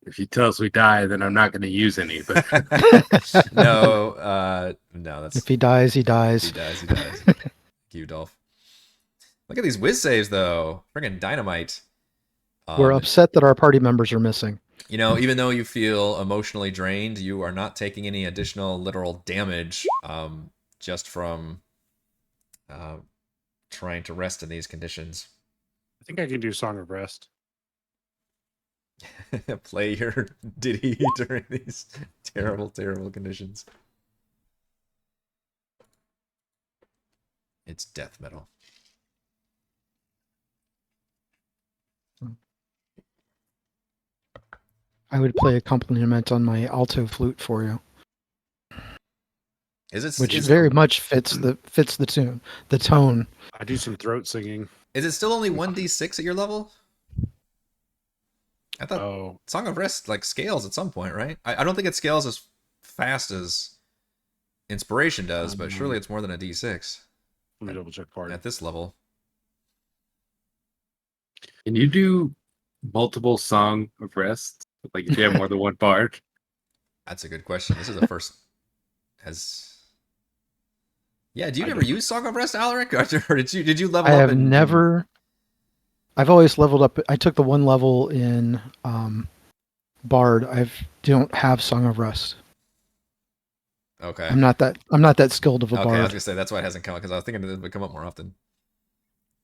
If you tell us we die, then I'm not going to use any. But No, that's... If he dies, he dies. He dies. Thank you, Dolph. Look at these whiz saves, though. Friggin' dynamite. We're upset that our party members are missing. You know, even though you feel emotionally drained, you are not taking any additional literal damage just from trying to rest in these conditions. I think I can do Song of Rest. Play your ditty during these terrible, terrible conditions. It's death metal. I would play accompaniment on my alto flute for you, which very much fits the tune, the tone. I do some throat singing. Is it still only 1d6 at your level? I thought Song of Rest like scales at some point, right? I don't think it scales as fast as Inspiration does, but surely it's more than a d6. Let me double check part. At this level. can you do multiple Song of Rest? Like if you have more than one bard? That's a good question. This is the first. Yeah, do you never use Song of Rest, Alaric? Or did you level up? I have never. I've always leveled up. I took the 1 level in Bard. I don't have Song of Rest. Okay. I'm not that skilled of a Okay, bard. I was gonna say that's why it hasn't come up because I was thinking it would come up more often.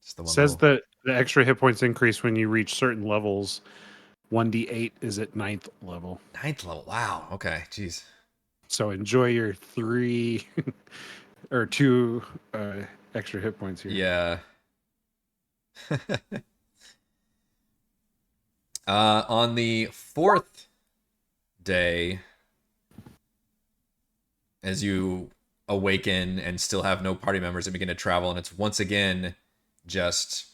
Just the one Says level. that the extra hit points increase when you reach certain levels. 1d8 is at 9th level. 9th level. Wow. Okay. Jeez. So enjoy your 3 or 2 extra hit points here. Yeah. On the 4th day, as you awaken and still have no party members and begin to travel, and it's once again just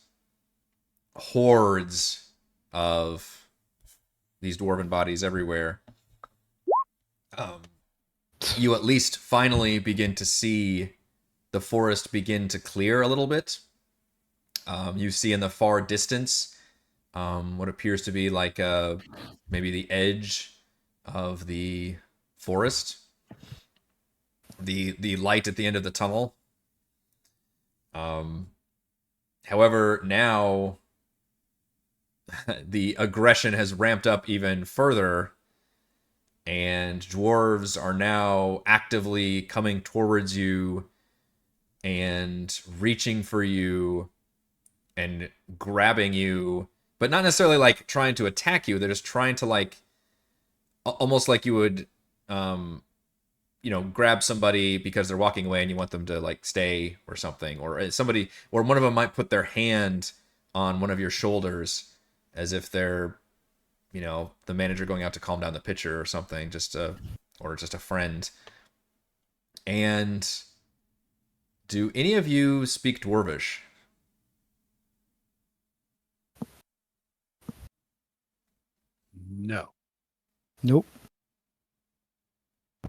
hordes of these dwarven bodies everywhere. You at least finally begin to see the forest begin to clear a little bit. You see in the far distance what appears to be like maybe the edge of the forest. The light at the end of the tunnel. However, now the aggression has ramped up even further, and dwarves are now actively coming towards you and reaching for you and grabbing you, but not necessarily like trying to attack you. They're just trying to like almost like you would grab somebody because they're walking away and you want them to like stay or something, or somebody, or one of them might put their hand on one of your shoulders as if they're, the manager going out to calm down the pitcher or something, or just a friend. And do any of you speak Dwarvish? No. Nope.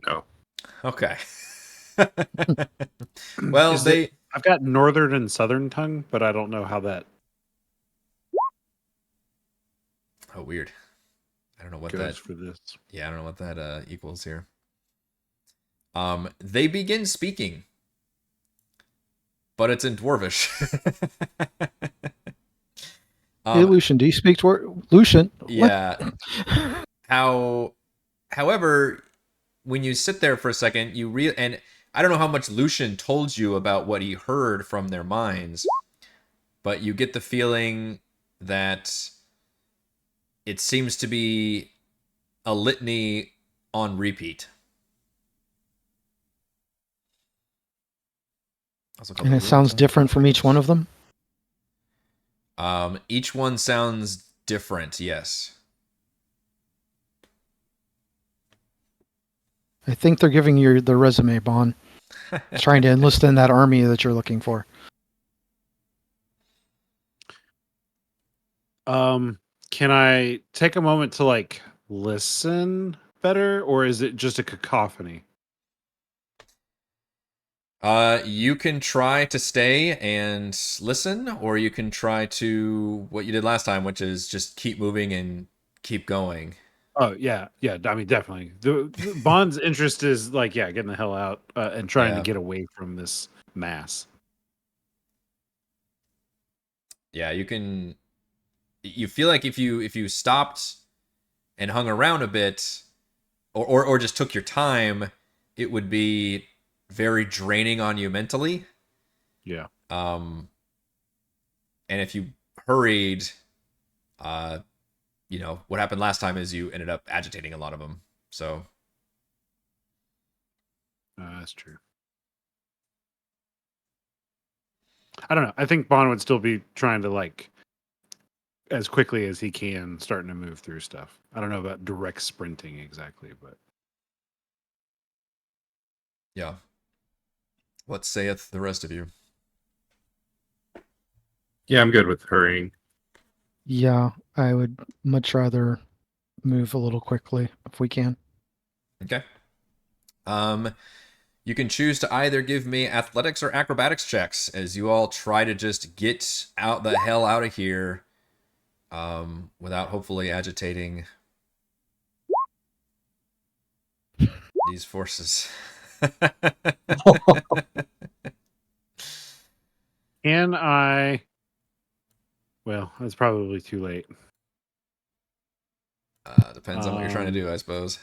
No. Okay. Well, I've got northern and southern tongue, but I don't know how that. Oh, weird. I don't know what goes that for this. Yeah, I don't know what that equals here. They begin speaking, but it's in Dwarvish. Hey, Lucian, do you speak Lucian? Yeah. However, when you sit there for a second, and I don't know how much Lucian told you about what he heard from their minds, but you get the feeling that it seems to be a litany on repeat. Also called And the it sounds Ruins of different from each Darkness. one of them? Each one sounds different, yes. I think they're giving you the resume, Bahn. Trying to enlist in that army that you're looking for. Can I take a moment to like listen better, or is it just a cacophony? You can try to stay and listen, or you can try to what you did last time, which is just keep moving and keep going. Oh yeah, yeah. I mean, definitely. The Bond's interest is like, yeah, getting the hell out and trying to Yeah. get away from this mass. Yeah, you can. You feel like if you stopped and hung around a bit, or just took your time, it would be very draining on you mentally. Yeah. And if you hurried, what happened last time is you ended up agitating a lot of them. So That's true. I don't know. I think Bond would still be trying to like, as quickly as he can, starting to move through stuff. I don't know about direct sprinting exactly, but yeah. What saith the rest of you? Yeah, I'm good with hurrying. Yeah, I would much rather move a little quickly if we can. Okay. You can choose to either give me athletics or acrobatics checks as you all try to just get out the hell out of here, without hopefully agitating these forces. can I? Well, it's probably too late. Depends on what you're trying to do, I suppose.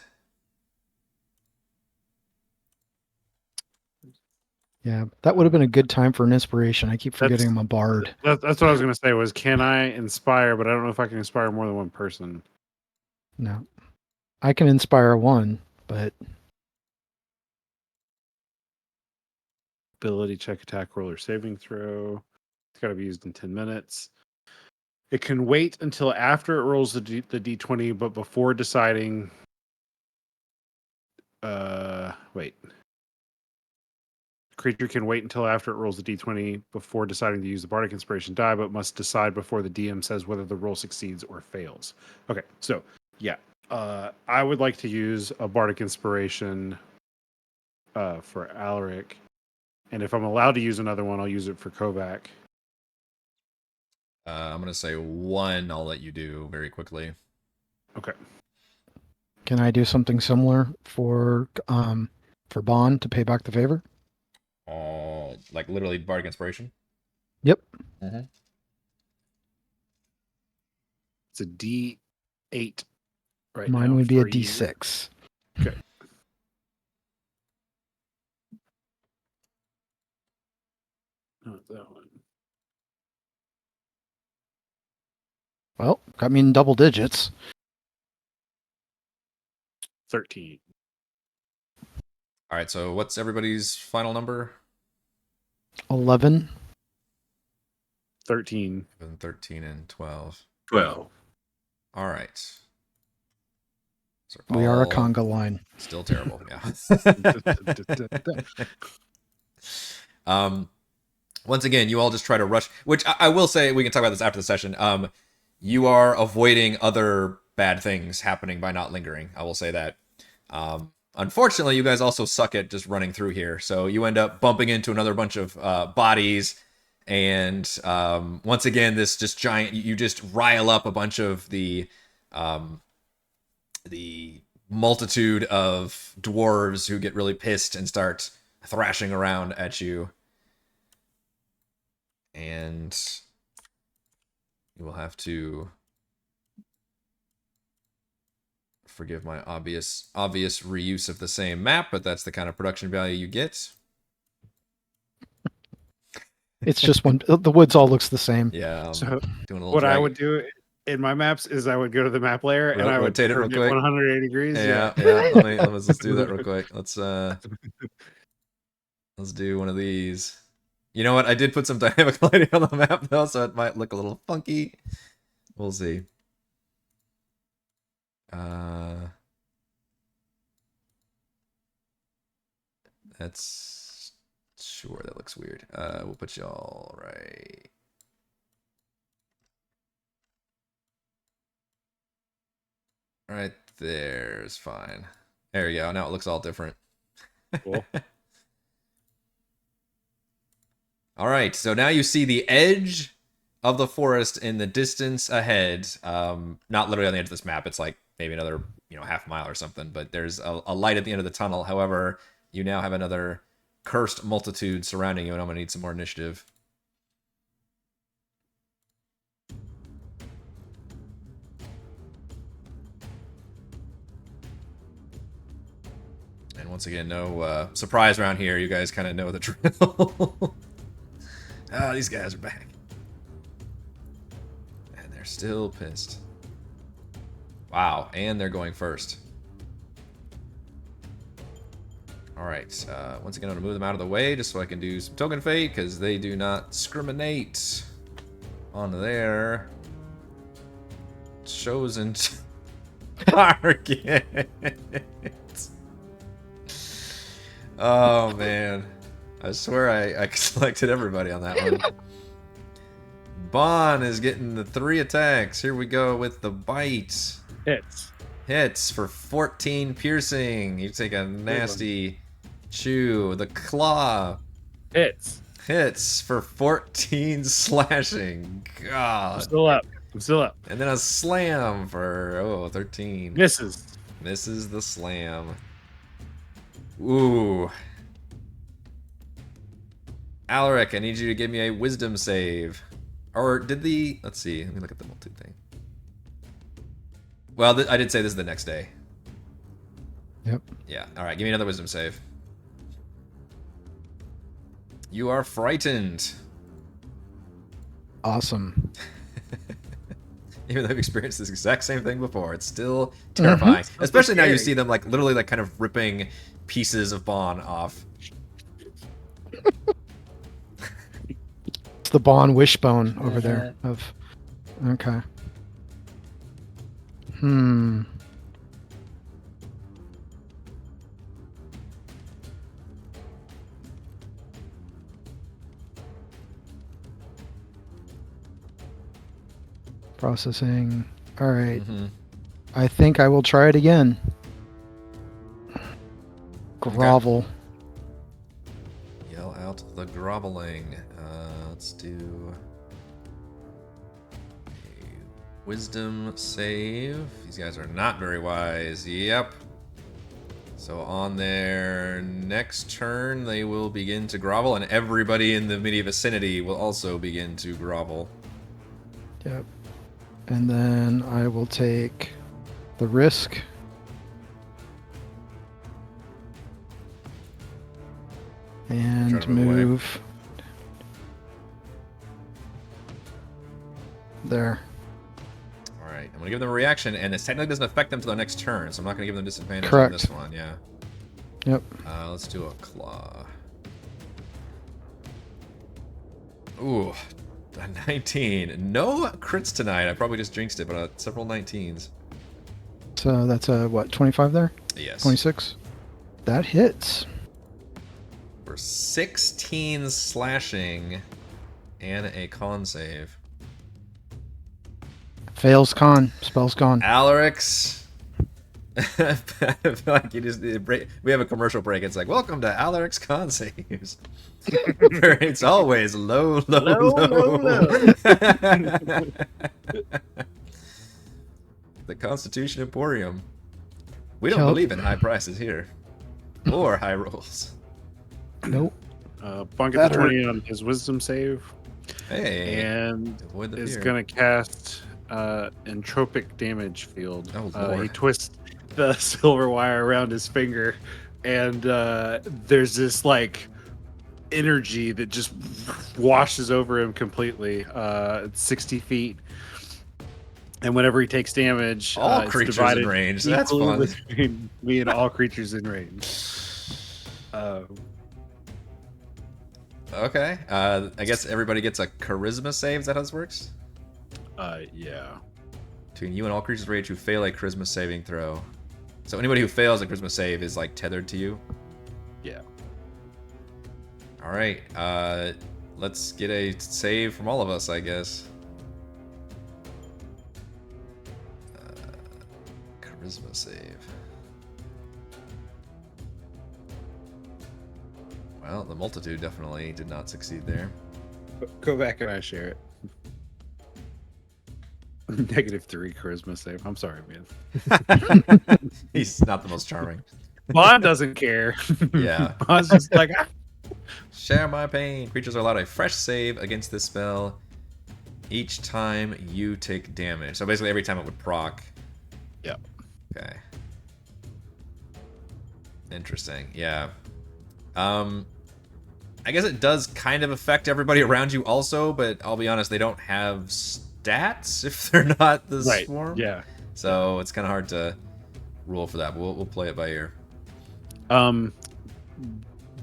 Yeah, that would have been a good time for an inspiration. I keep forgetting I'm a bard. That's what I was going to say was, can I inspire? But I don't know if I can inspire more than one person. No. I can inspire one, but Ability check, attack roll, or saving throw. It's got to be used in 10 minutes. It can wait until after it rolls the d20, but before deciding. Wait. Creature can wait until after it rolls the d20 before deciding to use the Bardic Inspiration die, but must decide before the DM says whether the roll succeeds or fails. Okay, so yeah, I would like to use a Bardic Inspiration for Alaric, and if I'm allowed to use another one, I'll use it for Kovac. I'm gonna say one. I'll let you do very quickly. Okay. can I do something similar for Bond to pay back the favor? Like literally bardic inspiration. Yep. Mm-hmm. It's a D8 right Mine now would be a for you. D6. Okay. Not that one. Well, got me in double digits. 13. All right. So what's everybody's final number? 11. 13. 13 and 12. 12. All right. So We are a all conga line. Still terrible. Yeah. Once again, you all just try to rush, which I will say, we can talk about this after the session. You are avoiding other bad things happening by not lingering. I will say that. Unfortunately, you guys also suck at just running through here. So you end up bumping into another bunch of bodies. And once again, this just giant, you just rile up a bunch of the multitude of dwarves who get really pissed and start thrashing around at you. And you will have to forgive my obvious reuse of the same map, but that's the kind of production value you get. It's just one. The woods all looks the same. Yeah. So doing a little what I drag. would do in my maps is I would go to the map layer and I would rotate it real turn quick. 180 degrees. Yeah. Let's do that real quick. Let's do one of these. You know what? I did put some dynamic lighting on the map though, so it might look a little funky. We'll see. That's sure that looks weird. We'll put y'all right there is fine. There you go. Now it looks all different. Cool. All right, so now you see the edge of the forest in the distance ahead. Not literally on the edge of this map. It's like maybe another, half mile or something. But there's a light at the end of the tunnel. However, you now have another cursed multitude surrounding you, and I'm gonna need some more initiative. And once again, no surprise around here. You guys kind of know the drill. Oh, these guys are back. And they're still pissed. Wow, and they're going first. Alright, once again, I'm going to move them out of the way just so I can do some token fate, because they do not discriminate on their chosen target. Oh, man. I swear I selected everybody on that one. Bahn is getting the 3 attacks. Here we go with the bite. Hits for 14 piercing. You take a nasty chew. The claw. Hits for 14 slashing. God. I'm still up. And then a slam for 13. Misses the slam. Ooh. Alaric, I need you to give me a wisdom save. Or did the... Let's see. Let me look at the multi thing. Well, I did say this is the next day. Yep. Yeah. All right. Give me another wisdom save. You are frightened. Awesome. Even though I've experienced this exact same thing before, it's still terrifying. Mm-hmm. Especially now you see them like literally like kind of ripping pieces of Bahn off. It's the Bahn wishbone over there. Okay. Processing. All right. I think I will try it again. Grovel. Okay. Yell out the groveling. Let's do a wisdom save. These guys are not very wise. Yep. So on their next turn, they will begin to grovel, and everybody in the immediate vicinity will also begin to grovel. Yep. And then I will take the risk. And move there. All right, I'm gonna give them a reaction, and it technically doesn't affect them till their next turn, so I'm not gonna give them disadvantage Correct. on this one. Yeah. Yep. Let's do a claw. Ooh, a 19. No crits tonight. I probably just jinxed it, but several 19s. So that's a what? 25 there? Yes. 26. That hits. For 16 slashing and a con save. Fails con. Spell's gone. Alaric's. I feel like you just need to break. We have a commercial break. It's like, welcome to Alaric's con saves. Where it's always low. The Constitution Emporium. We don't believe in high prices here. Or high rolls. Nope. Bunk at the 20 on his wisdom save. Hey. And avoid the is fear. going to cast entropic damage field. Oh, Lord. He twists the silver wire around his finger, and there's this like energy that just washes over him completely. It's 60 feet. And whenever he takes damage, All it's creatures divided in range. That's equally fun. between me and all creatures in range. Okay. I guess everybody gets a charisma save. Is that how this works? Yeah. Between you and all creatures rated who fail a charisma saving throw. So anybody who fails a charisma save is like tethered to you. Yeah. All right. Let's get a save from all of us, I guess. Charisma save. Well, the multitude definitely did not succeed there. Kovac and I share it. -3 charisma save. I'm sorry, man. He's not the most charming. Bond doesn't care. Yeah. Bond's just like, ah. Share my pain. Creatures are allowed a fresh save against this spell each time you take damage. So basically every time it would proc. Yep. Okay. Interesting. Yeah. I guess it does kind of affect everybody around you also, but I'll be honest, they don't have stats if they're not the Right. swarm. Yeah. So it's kind of hard to rule for that, but we'll play it by ear.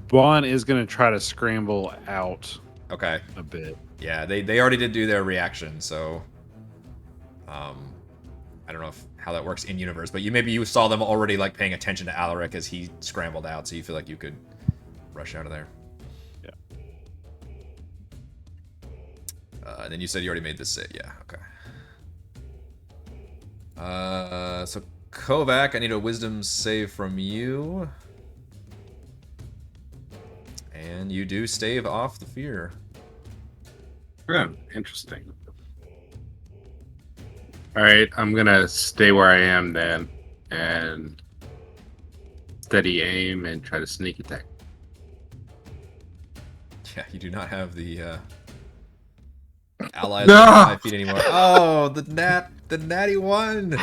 Bond is going to try to scramble out Okay. a bit. Yeah, they already did do their reaction, so I don't know how that works in universe, but maybe you saw them already like paying attention to Alaric as he scrambled out, so you feel like you could rush out of there. Yeah. And then you said you already made this save. Yeah. Okay. So Kovac, I need a wisdom save from you, and you do stave off the fear. Yeah, interesting. All right, I'm gonna stay where I am then, and steady aim and try to sneak attack. Yeah, you do not have the allies No! 5 feet anymore. Oh, the natty one.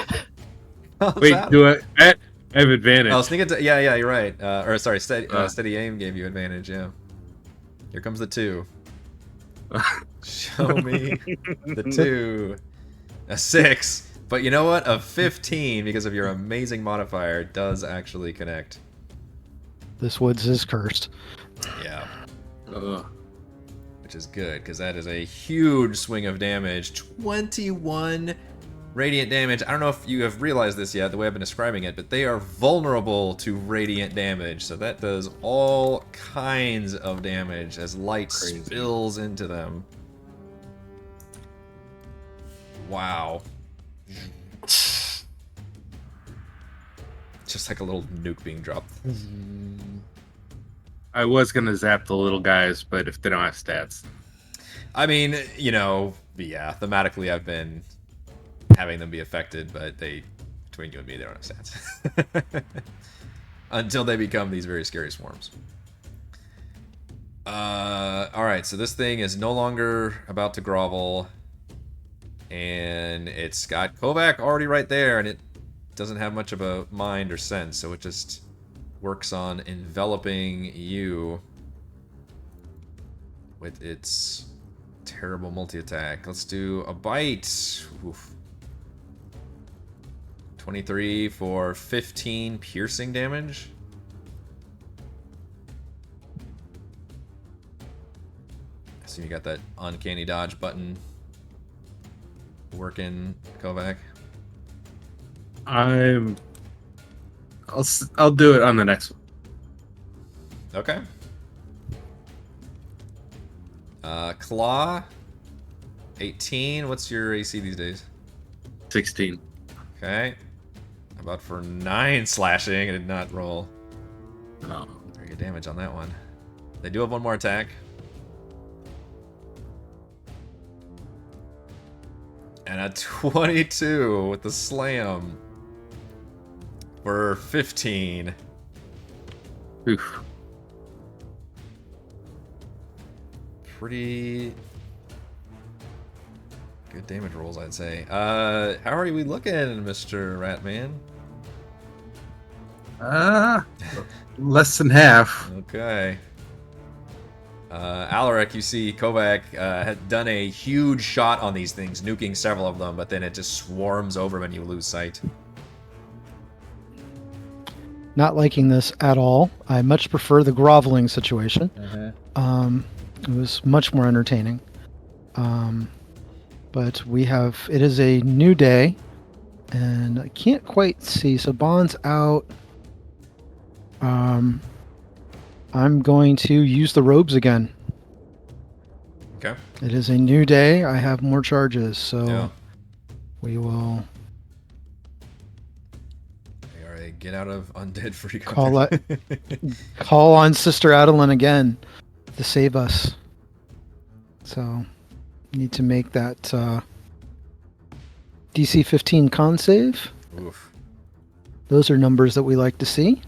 Wait, do I have advantage? Oh, sneak attack. Yeah, you're right. Or sorry, steady aim gave you advantage. Yeah. Here comes the 2. Show me the 2. A 6. But you know what? A 15, because of your amazing modifier, does actually connect. This woods is cursed. Yeah. Ugh. Which is good, because that is a huge swing of damage. 21 radiant damage. I don't know if you have realized this yet, the way I've been describing it, but they are vulnerable to radiant damage. So that does all kinds of damage as light spills into them. Wow. Just like a little nuke being dropped. I was gonna zap the little guys, but if they don't have stats, I mean, yeah, thematically I've been having them be affected, but between you and me, they don't have stats. Until they become these very scary swarms. Alright, so this thing is no longer about to grovel. And it's got Kovac already right there, and it doesn't have much of a mind or sense, so it just works on enveloping you with its terrible multi-attack. Let's do a bite. Oof. 23 for 15 piercing damage. So you got that uncanny dodge button working, Kovac. I'll do it on the next one. Okay. Claw, 18. What's your AC these days? 16. Okay. How about for 9 slashing? I did not roll No. very good damage on that one. They do have one more attack. And a 22 with the slam for 15. Oof. Pretty good damage rolls, I'd say. How are we looking, Mr. Ratman? Less than half. Okay. Alaric, you see Kovac had done a huge shot on these things, nuking several of them, but then it just swarms over when you lose sight. Not liking this at all. I much prefer the groveling situation. It was much more entertaining. But it is a new day, and I can't quite see. So Bahn's out. I'm going to use the robes again. Okay. It is a new day. I have more charges, so Yeah. we will They are a get out of undead free Call country. call on Sister Adeline again to save us. So, need to make that DC 15 con save. Oof. Those are numbers that we like to see.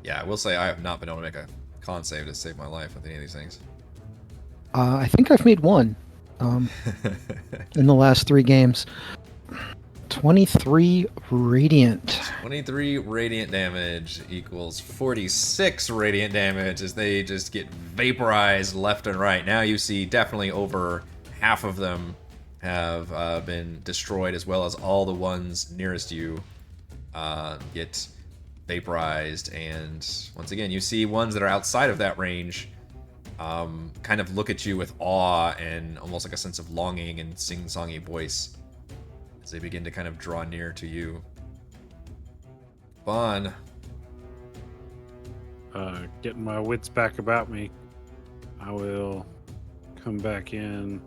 Yeah, I will say I have not been able to make a con save to save my life with any of these things. I think I've made one in the last 3 games. 23 radiant. 23 radiant damage equals 46 radiant damage as they just get vaporized left and right. Now you see definitely over half of them have been destroyed, as well as all the ones nearest you get vaporized. And once again, you see ones that are outside of that range kind of look at you with awe and almost like a sense of longing and sing-songy voice as they begin to kind of draw near to you. Bahn. Getting my wits back about me, I will come back in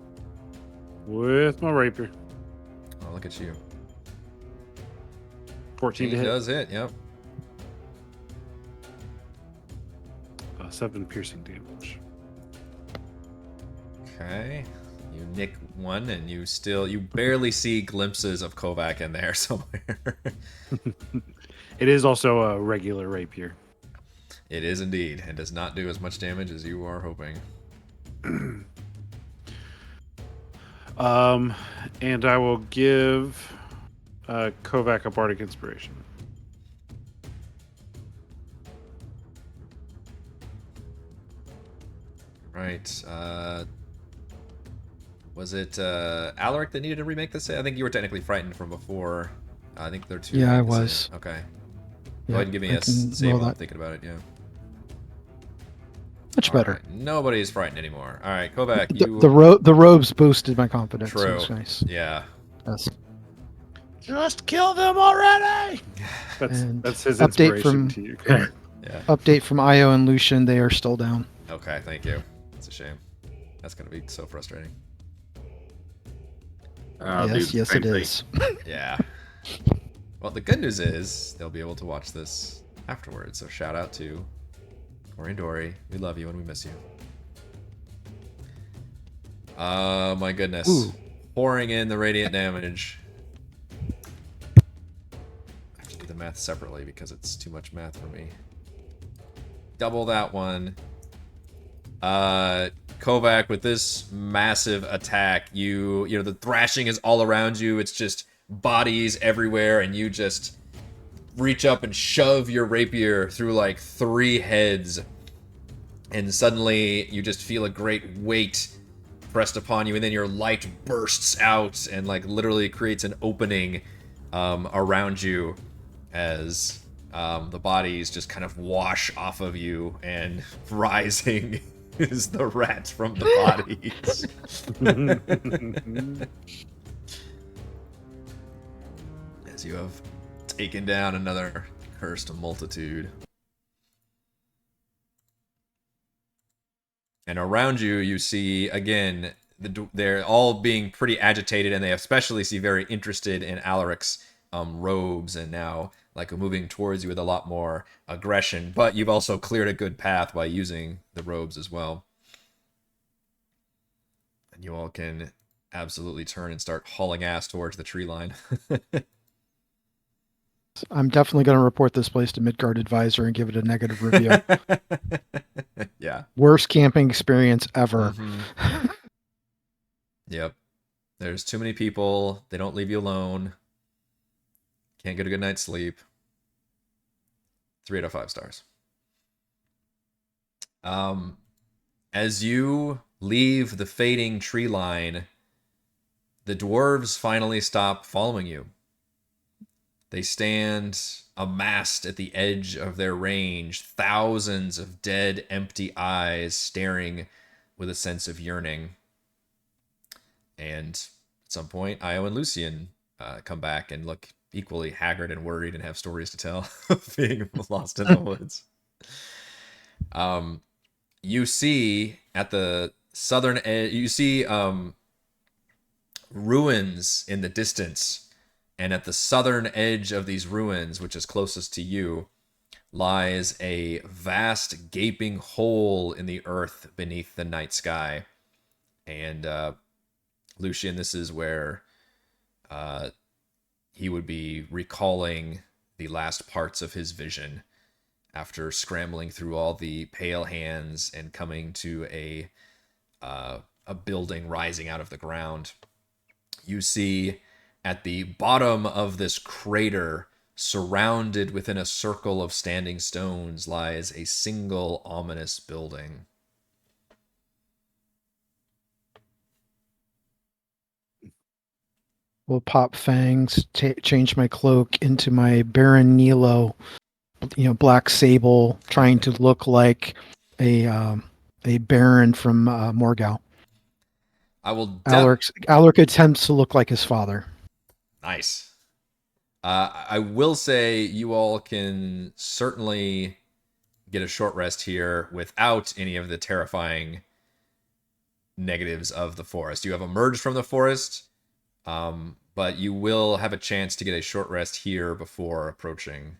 with my rapier. Oh, look at you. 14 to He hit. does hit, yep. 7 piercing damage. Okay. You nick one, and you barely see glimpses of Kovac in there somewhere. It is also a regular rapier. It is indeed, and does not do as much damage as you are hoping. And I will give Kovac a bardic inspiration. Right. Was it Alaric that needed to remake this? I think you were technically frightened from before. I think they're two. Yeah, I the same. was. Okay. Yeah, Go ahead and give me I a can save roll while I'm that. thinking about it, yeah. Much All better. right. Nobody's frightened anymore. All right, Kovac, The, you... the robes boosted my confidence. So True. it's nice. Yeah. Yes. Just kill them already! And That's his update inspiration from- to you. Yeah. Update from Io and Lucian, they are still down. Okay, thank you. It's a shame. That's going to be so frustrating. I'll do yes, the yes, same it thing. is. Yeah. Well, the good news is they'll be able to watch this afterwards. So shout out to Corey and Dory. We love you and we miss you. My goodness. Ooh. Pouring in the radiant damage. I have to do the math separately because it's too much math for me. Double that one. Kovac, with this massive attack, you know, the thrashing is all around you. It's just bodies everywhere, and you just reach up and shove your rapier through like 3 heads, and suddenly you just feel a great weight pressed upon you, and then your light bursts out and like literally creates an opening around you as the bodies just kind of wash off of you, and rising is the rat from the bodies. As you have taken down another cursed multitude. And around you, you see, again, they're all being pretty agitated, and they especially see very interested in Alaric's robes, and now like moving towards you with a lot more aggression. But you've also cleared a good path by using the robes as well. And you all can absolutely turn and start hauling ass towards the tree line. I'm definitely going to report this place to Midgard Advisor and give it a negative review. Yeah. Worst camping experience ever. Mhm. Yep. There's too many people. They don't leave you alone. Can't get a good night's sleep. 3 out of 5 stars. As you leave the fading tree line, the dwarves finally stop following you. They stand amassed at the edge of their range, thousands of dead, empty eyes staring with a sense of yearning. And at some point, Io and Lucian come back and look equally haggard and worried and have stories to tell of being lost in the woods. You see at the southern edge, you see ruins in the distance. And at the southern edge of these ruins, which is closest to you, lies a vast gaping hole in the earth beneath the night sky. And Lucian, this is where he would be recalling the last parts of his vision after scrambling through all the pale hands and coming to a building rising out of the ground. You see at the bottom of this crater, surrounded within a circle of standing stones, lies a single ominous building. Will pop fangs, change my cloak into my Baron Nilo, black sable, trying to look like a Baron from Morgau. I will. Alaric attempts to look like his father. Nice. I will say you all can certainly get a short rest here without any of the terrifying negatives of the forest. You have emerged from the forest, but you will have a chance to get a short rest here before approaching,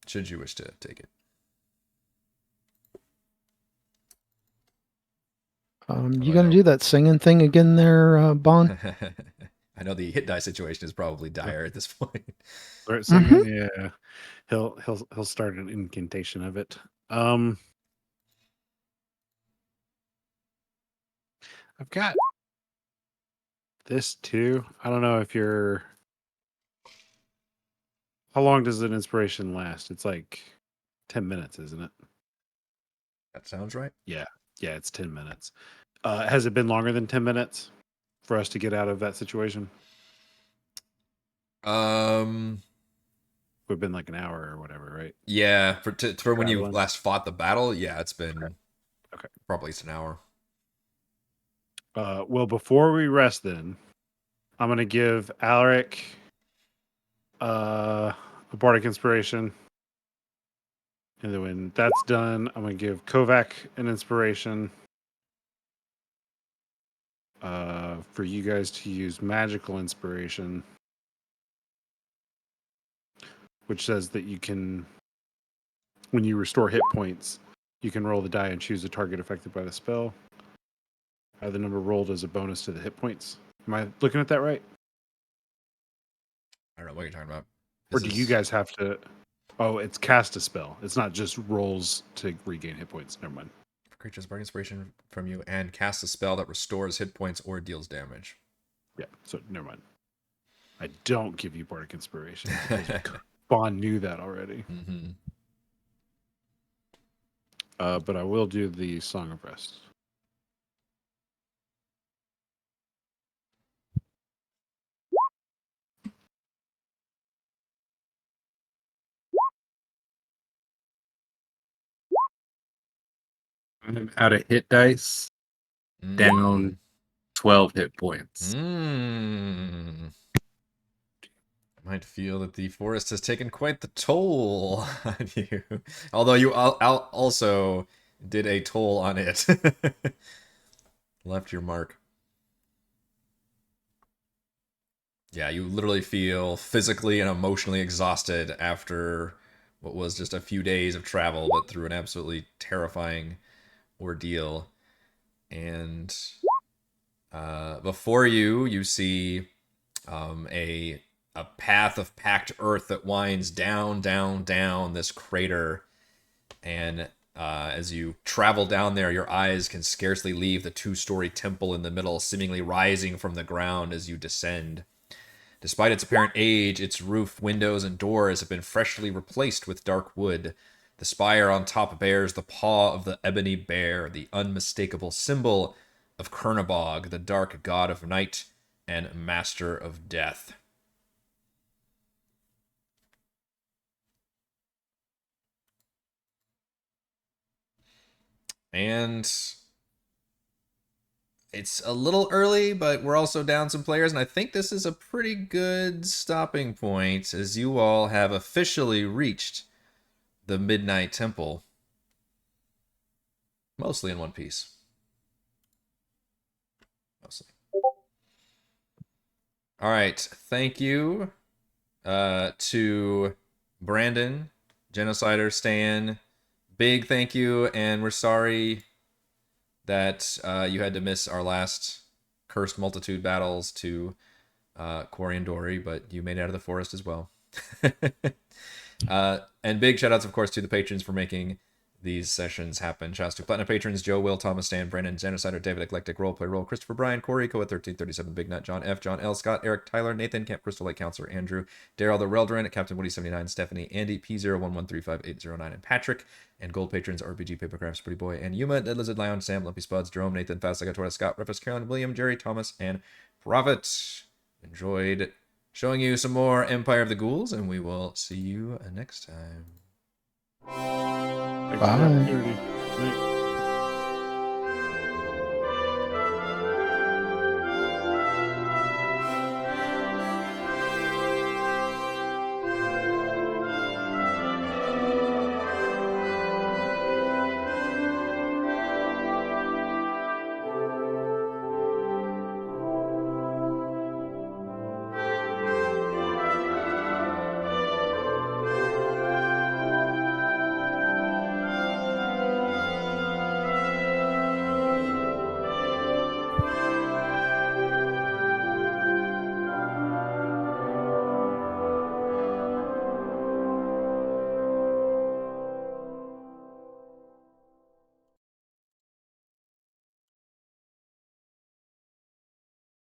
should you wish to take it. You gonna do that singing thing again there, Bahn? I know the hit die situation is probably dire at this point. Start singing, yeah. He'll start an incantation of it. I've got this too. I don't know if you're. How long does an inspiration last? It's like 10 minutes, isn't it? That sounds right. Yeah, it's 10 minutes. Has it been longer than 10 minutes for us to get out of that situation? Would have been like an hour or whatever, right? Yeah, for when you Traveling. last fought the battle, yeah, it's been Okay. probably an hour. Well, before we rest, then I'm gonna give Alaric a bardic inspiration, and then when that's done, I'm gonna give Kovac an inspiration. For you guys to use magical inspiration, which says that you can, when you restore hit points, you can roll the die and choose a target affected by the spell. The number rolled as a bonus to the hit points. Am I looking at that right? I don't know what you're talking about. Or do you guys have to? Oh, it's cast a spell. It's not just rolls to regain hit points. Never mind. Creatures bardic inspiration from you and cast a spell that restores hit points or deals damage. Yeah, so never mind. I don't give you bardic inspiration. Bahn knew that already. Mm-hmm. But I will do the Song of Rest. I'm out of hit dice, down 12 hit points. I might feel that the forest has taken quite the toll on you. Although you also did a toll on it. Left your mark. Yeah, you literally feel physically and emotionally exhausted after what was just a few days of travel, but through an absolutely terrifying ordeal. And before you see a path of packed earth that winds down this crater. And as you travel down there, your eyes can scarcely leave the two-story temple in the middle, seemingly rising from the ground as you descend. Despite its apparent age, its roof, windows, and doors have been freshly replaced with dark wood. The spire on top bears the paw of the ebony bear, the unmistakable symbol of Kernabog, the dark god of night and master of death. And it's a little early, but we're also down some players, and I think this is a pretty good stopping point as you all have officially reached the Midnight Temple. Mostly in one piece. Mostly. All right. Thank you to Brandon, Genocider, Stan. Big thank you, and we're sorry that you had to miss our last Cursed Multitude battles to Quarry and Dory, but you made it out of the forest as well. And big shout outs, of course, to the patrons for making these sessions happen. Shouts to Platinum patrons Joe, Will, Thomas, Stan, Brandon, Genocider, David, Eclectic, Roleplay Roll, Christopher, Brian, Corey, Koa 1337, Big Nut, John F, John L, Scott, Eric, Tyler, Nathan, Camp Crystal Lake Counselor, Andrew, Daryl the Reldrin, Captain Woody 79, Stephanie, Andy, P01135809, and Patrick. And gold patrons RPG Papercrafts, Pretty Boy, and Yuma, Dead Lizard Lion, Sam, Lumpy Spuds, Jerome, Nathan, Fast Agatora, Scott, Rufus, Carolyn, William, Jerry, Thomas, and Prophet. Enjoyed showing you some more Empire of the Ghouls, and we will see you next time. Thanks for the Bye. opportunity.